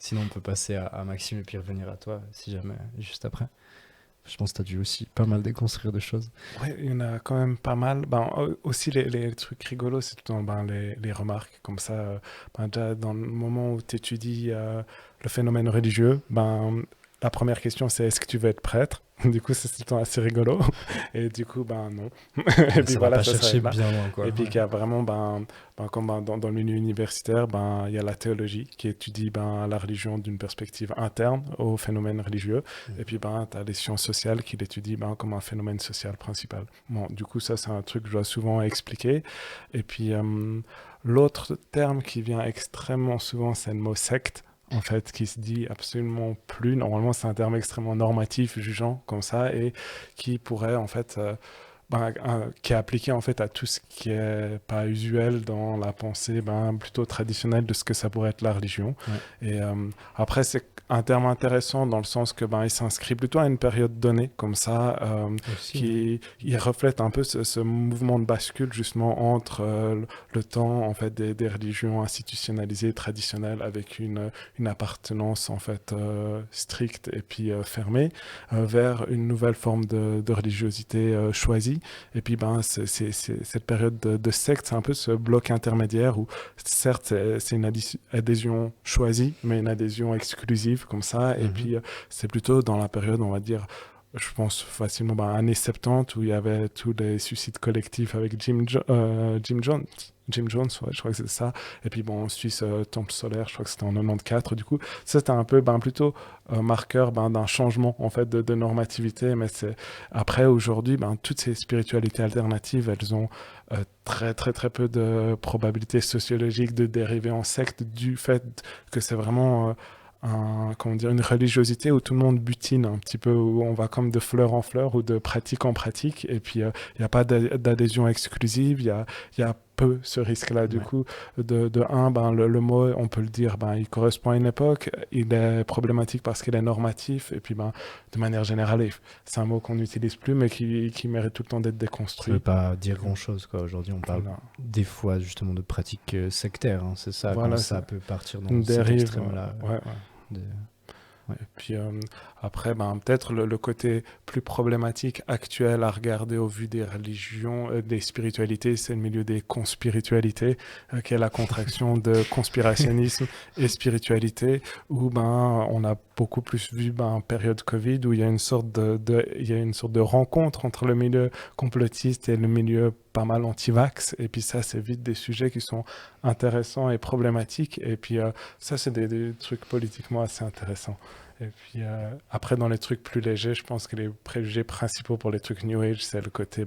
Sinon, on peut passer à Maxime et puis revenir à toi, si jamais, juste après. Je pense que tu as dû aussi pas mal déconstruire de choses. Oui, il y en a quand même pas mal. Aussi, les trucs rigolos, c'est tout le temps les remarques. Comme ça, déjà, dans le moment où tu étudies le phénomène religieux, la première question, c'est est-ce que tu veux être prêtre? Du coup, c'est tout le temps assez rigolo. Et du coup, non. Et puis voilà, ça chercher bien loin, quoi. Et puis qu'il y a vraiment, comme dans le milieu universitaire, il y a la théologie qui étudie la religion d'une perspective interne au phénomène religieux. Et puis, tu as les sciences sociales qui l'étudient comme un phénomène social principal. Bon, du coup, ça, c'est un truc que je dois souvent expliquer. Et puis, l'autre terme qui vient extrêmement souvent, c'est le mot secte. En fait, qui se dit absolument plus. Normalement, c'est un terme extrêmement normatif, jugeant, comme ça, et qui pourrait, en fait, qui est appliqué, en fait, à tout ce qui est pas usuel dans la pensée, plutôt traditionnelle de ce que ça pourrait être la religion. Ouais. Et après, c'est un terme intéressant dans le sens que, il s'inscrit plutôt à une période donnée, comme ça, il reflète un peu ce mouvement de bascule, justement, entre le temps, en fait, des religions institutionnalisées, traditionnelles, avec une appartenance, en fait, stricte et puis fermée, vers une nouvelle forme de religiosité choisie. Et puis, c'est cette période de secte, c'est un peu ce bloc intermédiaire où, certes, c'est une adhésion choisie, mais une adhésion exclusive, comme ça. Et puis, c'est plutôt dans la période, on va dire, je pense facilement, années 70, où il y avait tous les suicides collectifs avec Jim Jones, ouais, je crois que c'est ça. Et puis, en Suisse, Temple solaire, je crois que c'était en 94. Du coup, ça, c'était un peu plutôt marqueur d'un changement, en fait, de normativité. Mais après, aujourd'hui, toutes ces spiritualités alternatives, elles ont très, très, très peu de probabilités sociologiques de dériver en secte du fait que c'est vraiment... une religiosité où tout le monde butine un petit peu, où on va comme de fleur en fleur ou de pratique en pratique, et puis il n'y a pas d'adhésion exclusive, il y a peu ce risque-là. Du coup, de un, le mot, on peut le dire, il correspond à une époque, il est problématique parce qu'il est normatif, et puis de manière générale, c'est un mot qu'on n'utilise plus, mais qui mérite tout le temps d'être déconstruit. Ça ne veut pas dire grand-chose, quoi. Aujourd'hui, on parle des fois justement de pratiques sectaires, hein. C'est ça, quand ça peut partir dans cet extrême-là. Et puis après, peut-être le côté plus problématique actuel à regarder au vu des religions, des spiritualités, c'est le milieu des conspiritualités, qui est la contraction de conspirationnisme et spiritualité, où on a beaucoup plus vu en période Covid, où il y a une sorte de rencontre entre le milieu complotiste et le milieu pas mal anti-vax, et puis ça, c'est vite des sujets qui sont intéressants et problématiques, et puis ça, c'est des trucs politiquement assez intéressants. Et puis après, dans les trucs plus légers, je pense que les préjugés principaux pour les trucs New Age, c'est le côté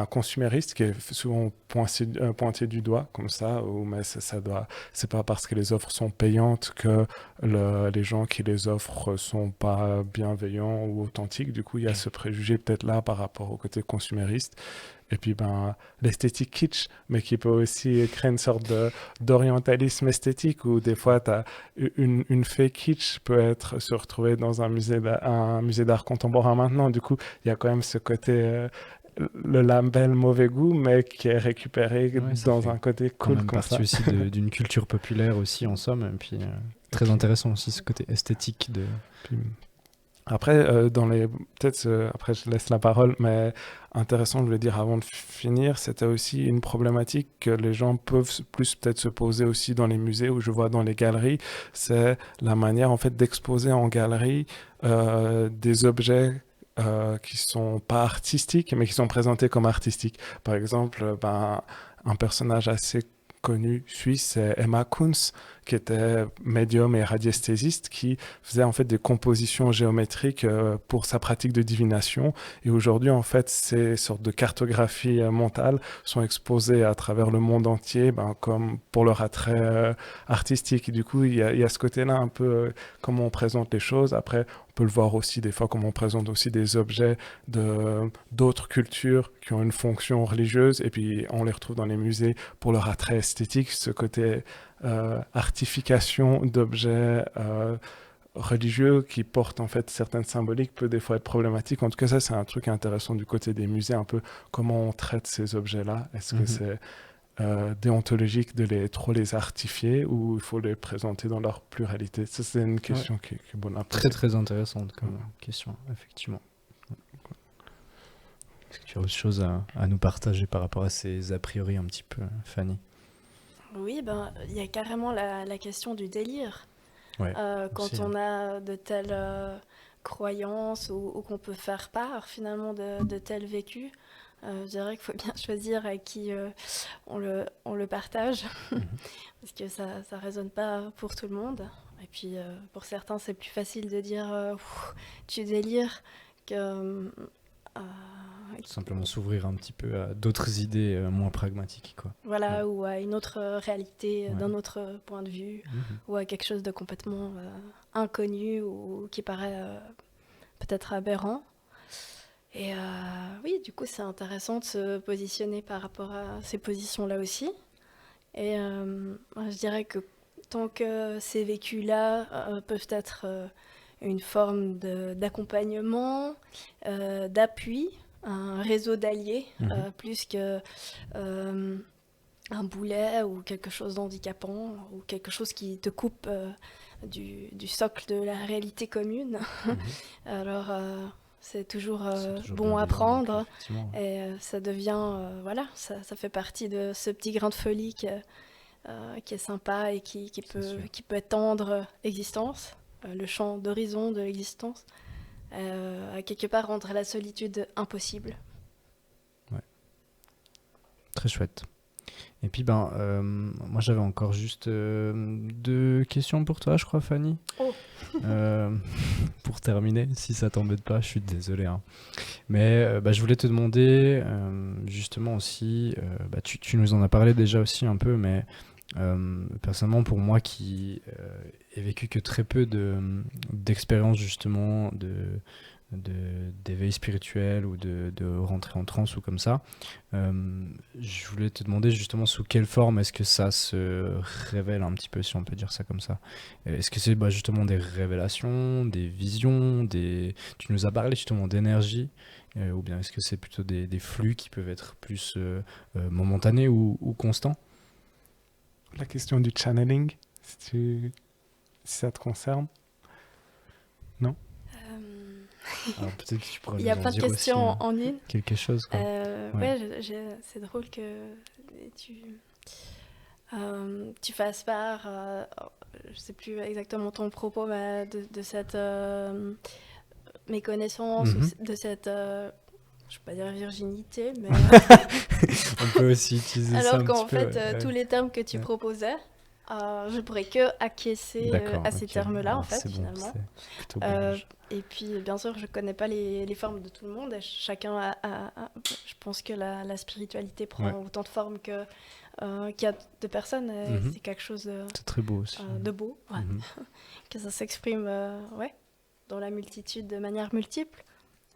consumériste qui est souvent pointé du doigt comme ça, mais c'est pas parce que les offres sont payantes que les gens qui les offrent sont pas bienveillants ou authentiques. Du coup, il y a ce préjugé peut-être là par rapport au côté consumériste. Et puis l'esthétique kitsch, mais qui peut aussi créer une sorte d'orientalisme esthétique, où des fois une fée kitsch peut se retrouver dans un musée d'art contemporain maintenant. Du coup, il y a quand même ce côté le label mauvais goût, mais qui est récupéré dans un côté cool comme ça. C'est aussi d'une culture populaire aussi, en somme, et puis très intéressant aussi ce côté esthétique de... Après, après je laisse la parole, mais intéressant, je voulais dire avant de finir, c'était aussi une problématique que les gens peuvent plus peut-être se poser aussi dans les musées, ou je vois dans les galeries, c'est la manière en fait d'exposer en galerie des objets qui sont pas artistiques, mais qui sont présentés comme artistiques. Par exemple, un personnage assez connu suisse, c'est Emma Kunz, qui était médium et radiesthésiste, qui faisait en fait des compositions géométriques pour sa pratique de divination. Et aujourd'hui, en fait, ces sortes de cartographies mentales sont exposées à travers le monde entier, comme pour leur attrait artistique. Et du coup, il y a ce côté-là un peu comment on présente les choses. Après, on peut le voir aussi des fois comment on présente aussi des objets d'autres cultures qui ont une fonction religieuse, et puis on les retrouve dans les musées pour leur attrait esthétique, ce côté artification d'objets religieux qui portent en fait certaines symboliques peut des fois être problématique. En tout cas, ça c'est un truc intéressant du côté des musées, un peu comment on traite ces objets-là. Est-ce que c'est déontologique de trop les artifier, ou il faut les présenter dans leur pluralité? Ça, c'est une question qui est bonne à poser. Très très intéressante comme question, effectivement. Est-ce que tu as autre chose à nous partager par rapport à ces a priori un petit peu, Fanny? Oui, il y a carrément la question du délire. Quand on a de telles croyances, ou qu'on peut faire part finalement de tels vécus, je dirais qu'il faut bien choisir à qui on le partage, parce que ça résonne pas pour tout le monde. Et puis pour certains, c'est plus facile de dire tu délires que... Tout simplement s'ouvrir un petit peu à d'autres idées moins pragmatiques, quoi. Voilà, ou à une autre réalité d'un autre point de vue, ou à quelque chose de complètement inconnu, ou qui paraît peut-être aberrant. Et oui, du coup, c'est intéressant de se positionner par rapport à ces positions-là aussi. Et je dirais que tant que ces vécus-là peuvent être une forme d'accompagnement, d'appui, un réseau d'alliés, plus que un boulet ou quelque chose d'handicapant, ou quelque chose qui te coupe du socle de la réalité commune. Alors c'est toujours bon à prendre, et ça devient, ça fait partie de ce petit grain de folie qui est sympa et qui peut étendre l'existence, le champ d'horizon de l'existence, à quelque part rendre la solitude impossible. Ouais. Très chouette. Et puis moi j'avais encore juste 2 questions pour toi, je crois, Fanny. Oh. Pour terminer, si ça t'embête pas, je suis désolé, hein. Mais je voulais te demander justement aussi, tu nous en as parlé déjà aussi un peu, mais personnellement pour moi qui ai vécu que très peu d'expérience justement d'éveil spirituel ou de rentrer en transe ou comme ça. Je voulais te demander justement sous quelle forme est-ce que ça se révèle un petit peu, si on peut dire ça comme ça. Est-ce que c'est justement des révélations, des visions, tu nous as parlé justement d'énergie, ou bien est-ce que c'est plutôt des flux qui peuvent être plus momentanés ou constants? La question du channeling, si ça te concerne. Non? Alors peut-être que tu pourrais Il y a nous en plein de dire aussi questions en une. quelque chose, quoi. Ouais, c'est drôle que tu fasses part, je sais plus exactement ton propos, mais de cette méconnaissance, ou de cette, je vais pas dire virginité, mais On peut aussi utiliser ça alors un qu'en petit peu. fait, tous les termes que tu proposais, je pourrais que acquiescer à ces ok. termes-là, Alors, en fait, c'est bon, finalement. c'est plutôt bon. Et puis, bien sûr, je connais pas les formes de tout le monde. Et chacun je pense que la spiritualité prend autant de formes qu'il y a de personnes. Et c'est quelque chose c'est très beau aussi. de beau, que ça s'exprime dans la multitude de manières multiples.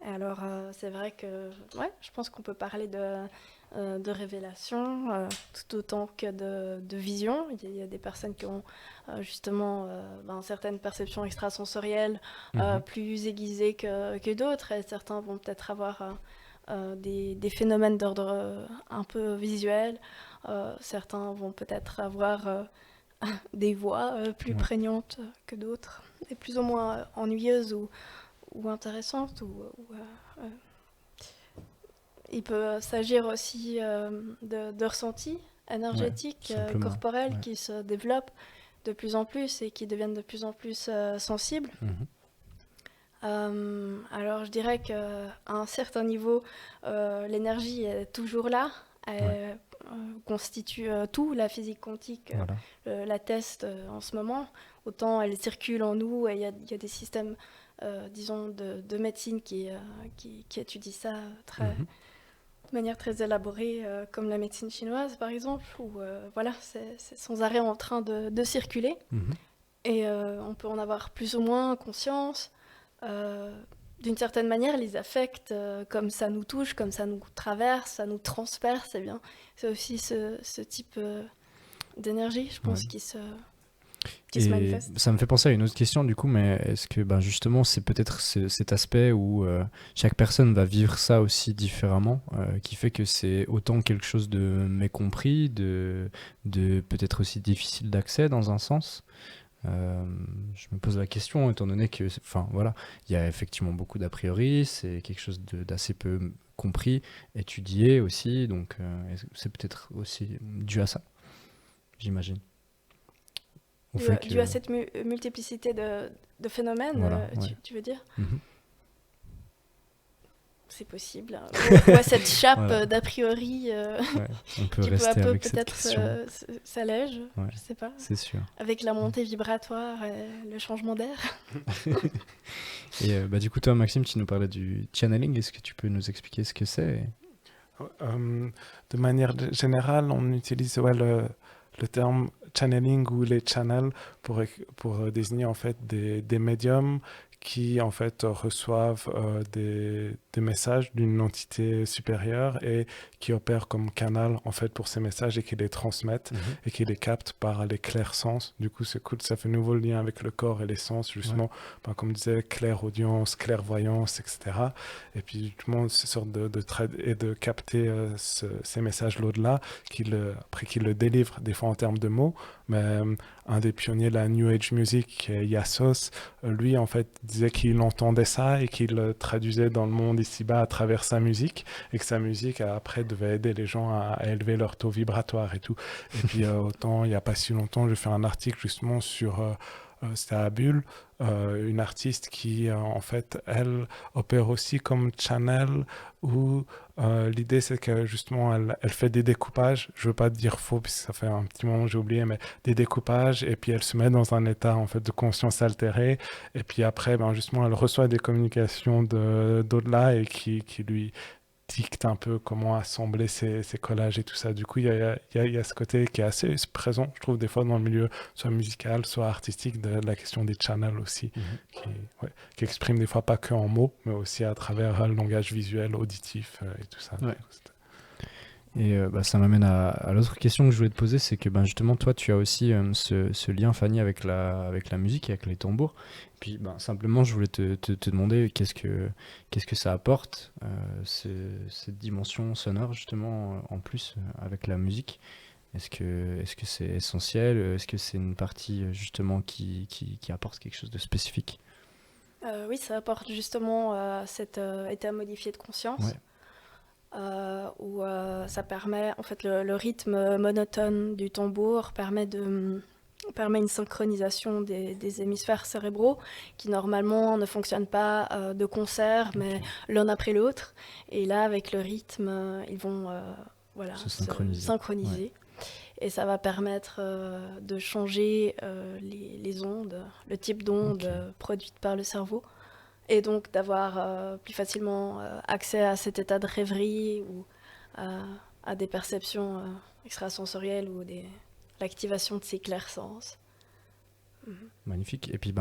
Et alors, c'est vrai que je pense qu'on peut parler de révélation tout autant que de vision. Il y a des personnes qui ont justement certaines perceptions extrasensorielles plus aiguisées que d'autres, et certains vont peut-être avoir des phénomènes d'ordre un peu visuel, certains vont peut-être avoir des voix plus prégnantes que d'autres, et plus ou moins ennuyeuses ou intéressantes. Il peut s'agir aussi de ressentis énergétiques, corporels, qui se développent de plus en plus et qui deviennent de plus en plus sensibles. Alors je dirais qu'à un certain niveau, l'énergie est toujours là. Elle constitue tout. La physique quantique l'atteste en ce moment. Autant elle circule en nous, et il y a des systèmes, disons, de médecine qui étudient ça de manière très élaborée, comme la médecine chinoise, par exemple, où c'est sans arrêt en train de circuler. Et on peut en avoir plus ou moins conscience. D'une certaine manière, les affects, comme ça nous touche, comme ça nous traverse, ça nous transperce, c'est aussi ce type d'énergie, je pense, qui se manifeste. Ça me fait penser à une autre question, du coup, mais est-ce que justement, c'est peut-être cet aspect où chaque personne va vivre ça aussi différemment, qui fait que c'est autant quelque chose de mécompris, de peut-être aussi difficile d'accès dans un sens? Je me pose la question, étant donné que, il y a effectivement beaucoup d'a priori, c'est quelque chose d'assez peu compris, étudié aussi, donc c'est peut-être aussi dû à ça, j'imagine. Dû à cette multiplicité de phénomènes, tu veux dire? C'est possible. Cette chape d'a priori on peut qui peu rester à peu avec cette peut-être question. s'allège, je sais pas. C'est sûr. Avec la montée vibratoire et le changement d'air. Et du coup, toi, Maxime, tu nous parlais du channeling. Est-ce que tu peux nous expliquer ce que c'est? De manière générale, on utilise le terme channeling ou les channels pour désigner en fait des médiums qui en fait reçoivent des messages d'une entité supérieure et qui opèrent comme canal en fait pour ces messages et qui les transmettent et qui les captent par les clairsens. Du coup, c'est cool, ça fait nouveau lien avec le corps et les sens, justement, comme on disait, clairaudience, clairvoyance, etc. Et puis justement, ces sortes de capter ces messages l'au-delà, après qu'ils le délivrent des fois en termes de mots. Mais un des pionniers de la New Age Music, Yassos, lui en fait disait qu'il entendait ça et qu'il le traduisait dans le monde ici-bas à travers sa musique, et que sa musique après devait aider les gens à élever leur taux vibratoire et tout. Et puis autant il n'y a pas si longtemps, j'ai fait un article justement sur c'était à Bulle, une artiste qui en fait elle opère aussi comme channel, où l'idée c'est que justement elle fait des découpages, je veux pas dire faux puisque ça fait un petit moment que j'ai oublié, mais des découpages, et puis elle se met dans un état en fait de conscience altérée, et puis après justement elle reçoit des communications d'au-delà et qui lui dicte un peu comment assembler ces collages et tout ça. Du coup, il y a ce côté qui est assez présent, je trouve, des fois dans le milieu, soit musical, soit artistique, de la question des channels aussi, qui exprime des fois pas que en mots, mais aussi à travers le langage visuel, auditif et tout ça. Ouais. Et ça m'amène à l'autre question que je voulais te poser, c'est que justement toi tu as aussi ce lien, Fanny, avec la musique et avec les tambours. Puis simplement je voulais te demander qu'est-ce que ça apporte, cette dimension sonore justement en plus avec la musique. Est-ce que c'est essentiel? Est-ce que c'est une partie justement qui apporte quelque chose de spécifique? Oui, ça apporte justement cet état modifié de conscience. Ouais. Où ça permet, en fait, le rythme monotone du tambour permet une synchronisation des hémisphères cérébraux qui normalement ne fonctionnent pas de concert, mais l'un après l'autre. Et là, avec le rythme, ils vont Se se synchroniser. synchroniser. Ouais. Et ça va permettre de changer les ondes, le type d'ondes produites par le cerveau. Et donc d'avoir plus facilement accès à cet état de rêverie ou à des perceptions extrasensorielles ou l'activation de ses clairsens. Magnifique. Et puis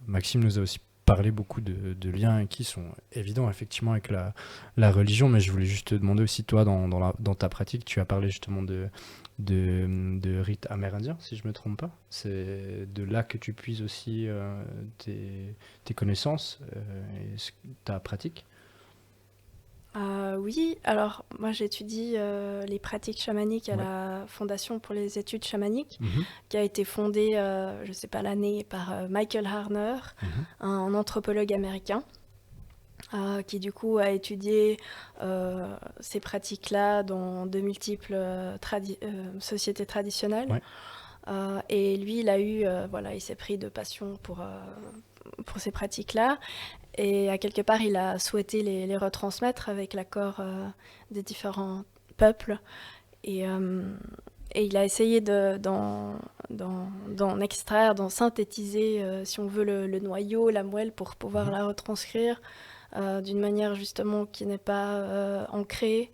Maxime nous a aussi parlé beaucoup de liens qui sont évidents effectivement avec la religion, mais je voulais juste te demander aussi, toi, dans ta pratique, tu as parlé justement de rites amérindiens, si je me trompe pas. C'est de là que tu puises aussi tes connaissances et ta pratique. Oui, alors moi j'étudie les pratiques chamaniques à Ouais. la Fondation pour les études chamaniques, Mhm. qui a été fondée, je ne sais pas l'année, par Michael Harner, Mhm. un anthropologue américain, qui du coup a étudié ces pratiques-là dans de multiples sociétés traditionnelles. Ouais. Et lui, il a eu, il s'est pris de passion pour ces pratiques-là. Et à quelque part, il a souhaité les retransmettre avec l'accord des différents peuples. Et il a essayé d'en extraire, d'en synthétiser, si on veut, le noyau, la moelle, pour pouvoir la retranscrire d'une manière justement qui n'est pas ancrée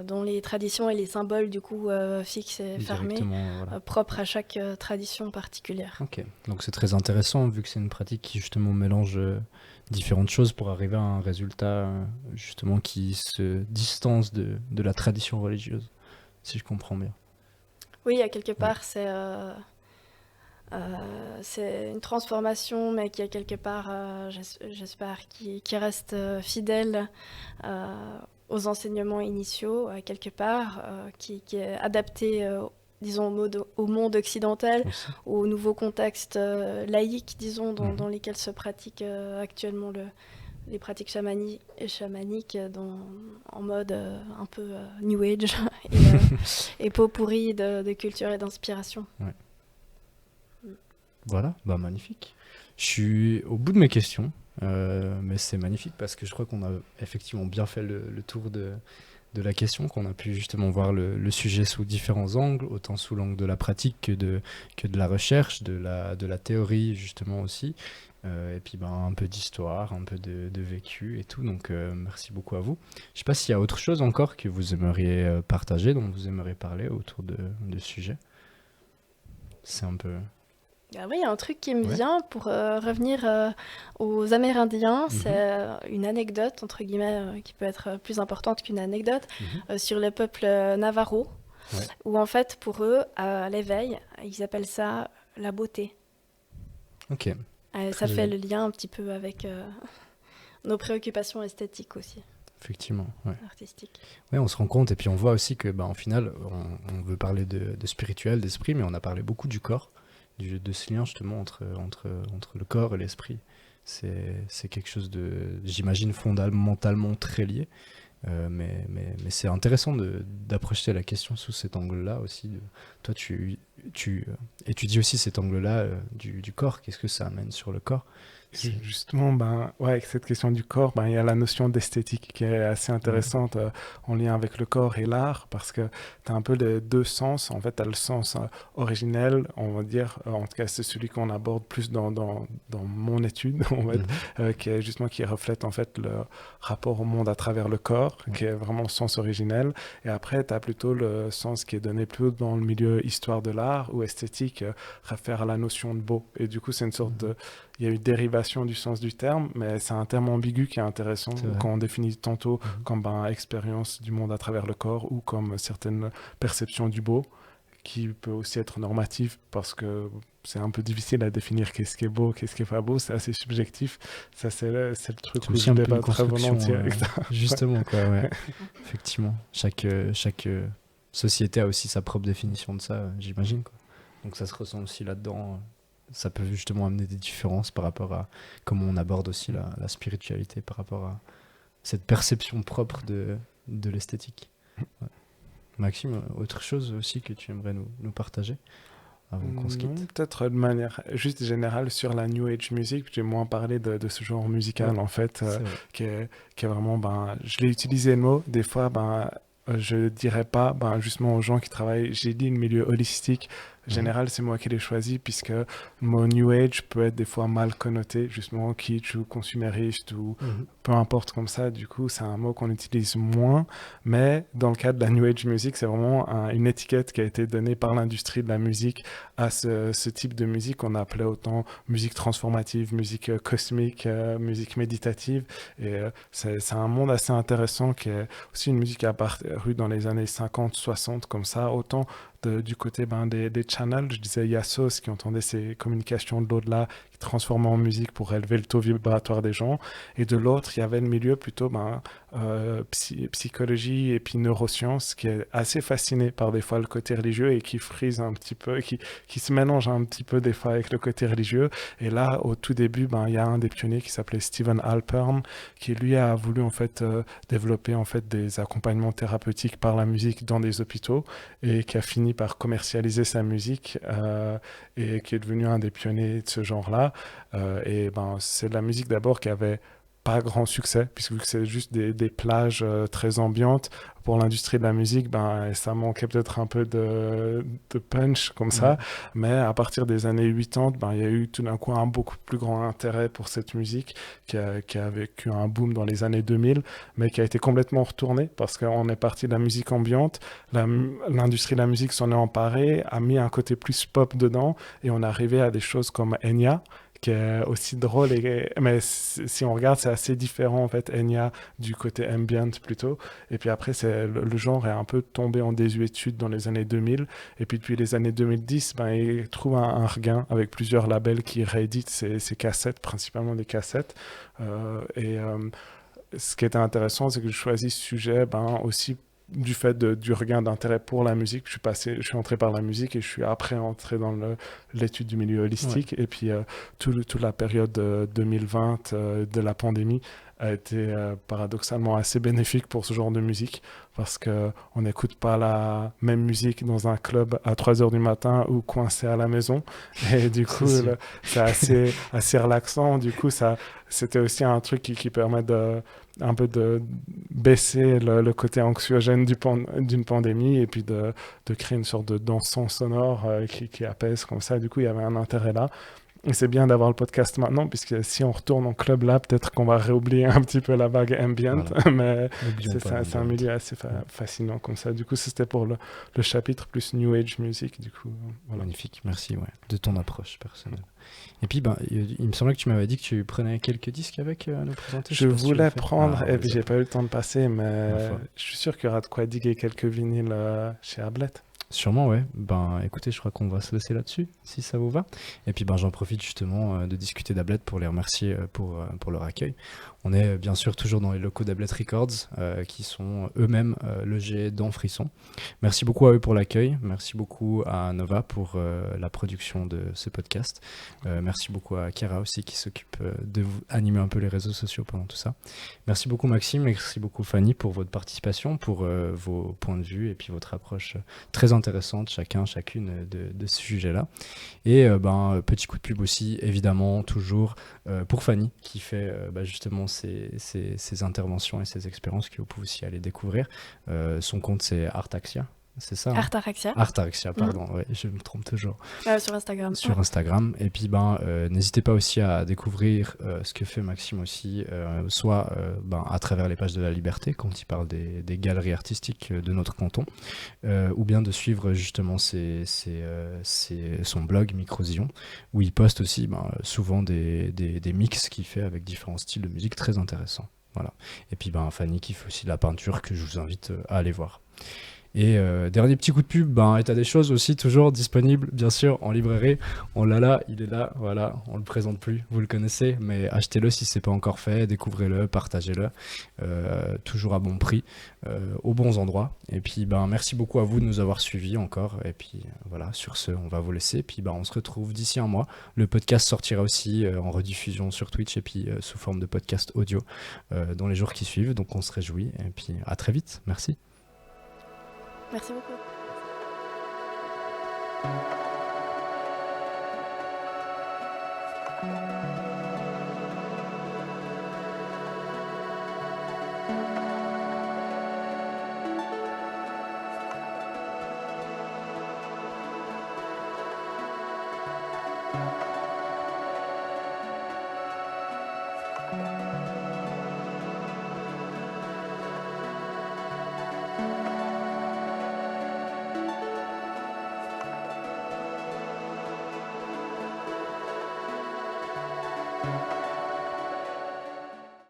dans les traditions et les symboles du coup fixes et fermés, Directement, voilà. propres à chaque tradition particulière. Ok, donc c'est très intéressant vu que c'est une pratique qui justement mélange différentes choses pour arriver à un résultat justement qui se distance de la tradition religieuse, si je comprends bien. Oui, à quelque part, c'est une transformation, mais qui a quelque part, j'espère, qui reste fidèle aux enseignements initiaux, à quelque part, qui est adapté, disons, au monde occidental, Aussi. au nouveau contexte laïque, disons, Mhm. dans lesquels se pratiquent actuellement les pratiques chamaniques en mode un peu New Age et pot pourri de culture et d'inspiration. Ouais. Voilà, magnifique. Je suis au bout de mes questions, mais c'est magnifique parce que je crois qu'on a effectivement bien fait le tour de la question, qu'on a pu justement voir le sujet sous différents angles, autant sous l'angle de la pratique que de la recherche, de la théorie justement aussi, et puis un peu d'histoire, un peu de vécu et tout, donc merci beaucoup à vous. Je sais pas s'il y a autre chose encore que vous aimeriez partager, dont vous aimeriez parler autour de ce sujet. C'est un peu... Ah oui, il y a un truc qui me Ouais. vient pour revenir aux Amérindiens. C'est une anecdote, entre guillemets, qui peut être plus importante qu'une anecdote, sur le peuple Navajo, Ouais. où en fait, pour eux, à l'éveil, ils appellent ça la beauté. Ok. Ça Très fait joli. le lien un petit peu avec nos préoccupations esthétiques aussi, Effectivement, ouais. artistiques. Ouais, on se rend compte et puis on voit aussi que, en final, on veut parler de spirituel, d'esprit, mais on a parlé beaucoup du corps, de ce lien justement entre le corps et l'esprit. C'est quelque chose de, j'imagine, fondamentalement très lié. Mais c'est intéressant d'approcher la question sous cet angle-là aussi. Toi, tu étudies aussi cet angle-là du corps. Qu'est-ce que ça amène sur le corps? Justement, avec cette question du corps, il y a la notion d'esthétique qui est assez intéressante en lien avec le corps et l'art, parce que tu as un peu les deux sens. En fait, tu as le sens originel, on va dire, en tout cas, c'est celui qu'on aborde plus dans mon étude, qui reflète en fait le rapport au monde à travers le corps, qui est vraiment le sens originel. Et après, tu as plutôt le sens qui est donné plus dans le milieu histoire de l'art ou esthétique, réfère à la notion de beau. Et du coup, c'est une sorte de... Il y a eu dérivation du sens du terme, mais c'est un terme ambigu qui est intéressant quand on définit tantôt comme expérience du monde à travers le corps ou comme certaines perceptions du beau, qui peut aussi être normatif parce que c'est un peu difficile à définir qu'est-ce qui est beau, qu'est-ce qui est pas beau, c'est assez subjectif. Ça, c'est le truc où je débat très volontiers avec ça. Justement, quoi, ouais. Effectivement. Chaque société a aussi sa propre définition de ça, j'imagine, quoi. Donc ça se ressent aussi là-dedans. Ça peut justement amener des différences par rapport à comment on aborde aussi la spiritualité par rapport à cette perception propre de l'esthétique. Ouais. Maxime, autre chose aussi que tu aimerais nous partager avant qu'on se quitte? Peut-être de manière juste générale sur la New Age music. J'ai moins parlé de ce genre musical en fait, qui est vraiment, je l'ai utilisé le mot, des fois, je dirais pas, justement aux gens qui travaillent, j'ai dit le milieu holistique. Général, c'est moi qui l'ai choisi puisque le mot New Age peut être des fois mal connoté, justement kitsch ou consumériste ou peu importe comme ça. Du coup, c'est un mot qu'on utilise moins. Mais dans le cadre de la New Age music, c'est vraiment une étiquette qui a été donnée par l'industrie de la musique à ce type de musique qu'on appelait autant musique transformative, musique cosmique, musique méditative. Et c'est un monde assez intéressant qui est aussi une musique qui est apparue dans les années 50, 60 comme ça, autant du côté des channels, je disais Yassos qui entendait ces communications de l'au-delà, qui transformaient en musique pour élever le taux vibratoire des gens, et de l'autre, il y avait le milieu plutôt psychologie et puis neurosciences, qui est assez fasciné par des fois le côté religieux et qui frise un petit peu, qui se mélange un petit peu des fois avec le côté religieux. Et là, au tout début, il y a un des pionniers qui s'appelait Stephen Halpern, qui lui a voulu en fait développer en fait des accompagnements thérapeutiques par la musique dans des hôpitaux et qui a fini par commercialiser sa musique et qui est devenu un des pionniers de ce genre-là. C'est de la musique d'abord qui avait pas grand succès, puisque c'est juste des plages très ambiantes. Pour l'industrie de la musique, ça manquait peut-être un peu de punch comme ça, mais à partir des années 80, il y a eu tout d'un coup un beaucoup plus grand intérêt pour cette musique qui a vécu un boom dans les années 2000, mais qui a été complètement retourné parce qu'on est parti de la musique ambiante, l'industrie de la musique s'en est emparée, a mis un côté plus pop dedans, et on est arrivé à des choses comme Enya, qui est aussi drôle, mais si on regarde, c'est assez différent en fait, Enya du côté ambient plutôt, et puis après le genre est un peu tombé en désuétude dans les années 2000, et puis depuis les années 2010, il trouve un regain avec plusieurs labels qui rééditent ces cassettes, principalement des cassettes, ce qui était intéressant, c'est que je choisis ce sujet aussi du fait du regain d'intérêt pour la musique. Je suis entré par la musique et je suis après entré dans l'étude du milieu holistique. Et puis toute la période 2020 de la pandémie a été paradoxalement assez bénéfique pour ce genre de musique, parce qu'on n'écoute pas la même musique dans un club à 3h du matin ou coincé à la maison. Et du coup, c'est assez relaxant. Du coup, c'était aussi un truc qui permet un peu de baisser le côté anxiogène d'une pandémie, et puis de créer une sorte de dansant sonore qui apaise comme ça. Du coup, il y avait un intérêt là. Et c'est bien d'avoir le podcast maintenant, puisque si on retourne en club là, peut-être qu'on va réoublier un petit peu la vague ambient, mais c'est un milieu assez fascinant comme ça. Du coup, c'était pour le chapitre plus New Age Music. Du coup, voilà. Magnifique, merci de ton approche personnelle. Et puis, il me semblait que tu m'avais dit que tu prenais quelques disques avec à nous présenter. Je voulais prendre, et puis j'ai pas eu le temps de passer, mais je suis sûr qu'il y aura de quoi diguer quelques vinyles chez Ablette. Sûrement, ouais. Écoutez, je crois qu'on va se laisser là-dessus, si ça vous va. Et puis, j'en profite justement de discuter d'Ablette pour les remercier pour leur accueil. On est bien sûr toujours dans les locaux d'Ablette Records, qui sont eux-mêmes logés dans Frisson. Merci beaucoup à eux pour l'accueil. Merci beaucoup à Nova pour la production de ce podcast. Merci beaucoup à Chiara aussi, qui s'occupe de vous animer un peu les réseaux sociaux pendant tout ça. Merci beaucoup Maxime, merci beaucoup Fanny pour votre participation, pour vos points de vue et puis votre approche très intéressante intéressantes, chacune de ce sujet-là. Et petit coup de pub aussi, évidemment, toujours pour Fanny, qui fait justement ces interventions et ces expériences que vous pouvez aussi aller découvrir. Son compte, c'est Artaxia. C'est ça, hein? Artaxia. Artaxia, pardon, ouais, je me trompe toujours. Sur Instagram. Sur Instagram. Et puis, n'hésitez pas aussi à découvrir ce que fait Maxime aussi, soit à travers les pages de La Liberté, quand il parle des galeries artistiques de notre canton, ou bien de suivre justement son blog Microsion, où il poste aussi souvent des mix qu'il fait avec différents styles de musique très intéressants. Voilà. Et puis, Fanny qui fait aussi de la peinture, que je vous invite à aller voir. Et dernier petit coup de pub, État des choses aussi, toujours disponible, bien sûr, en librairie. On l'a là, il est là, voilà, on le présente plus, vous le connaissez, mais achetez-le si c'est pas encore fait, découvrez-le, partagez-le, toujours à bon prix, aux bons endroits. Et puis, merci beaucoup à vous de nous avoir suivis encore. Et puis, voilà, sur ce, on va vous laisser. Puis, on se retrouve d'ici un mois. Le podcast sortira aussi en rediffusion sur Twitch et puis sous forme de podcast audio dans les jours qui suivent. Donc, on se réjouit. Et puis, à très vite. Merci. Merci beaucoup. Thank you.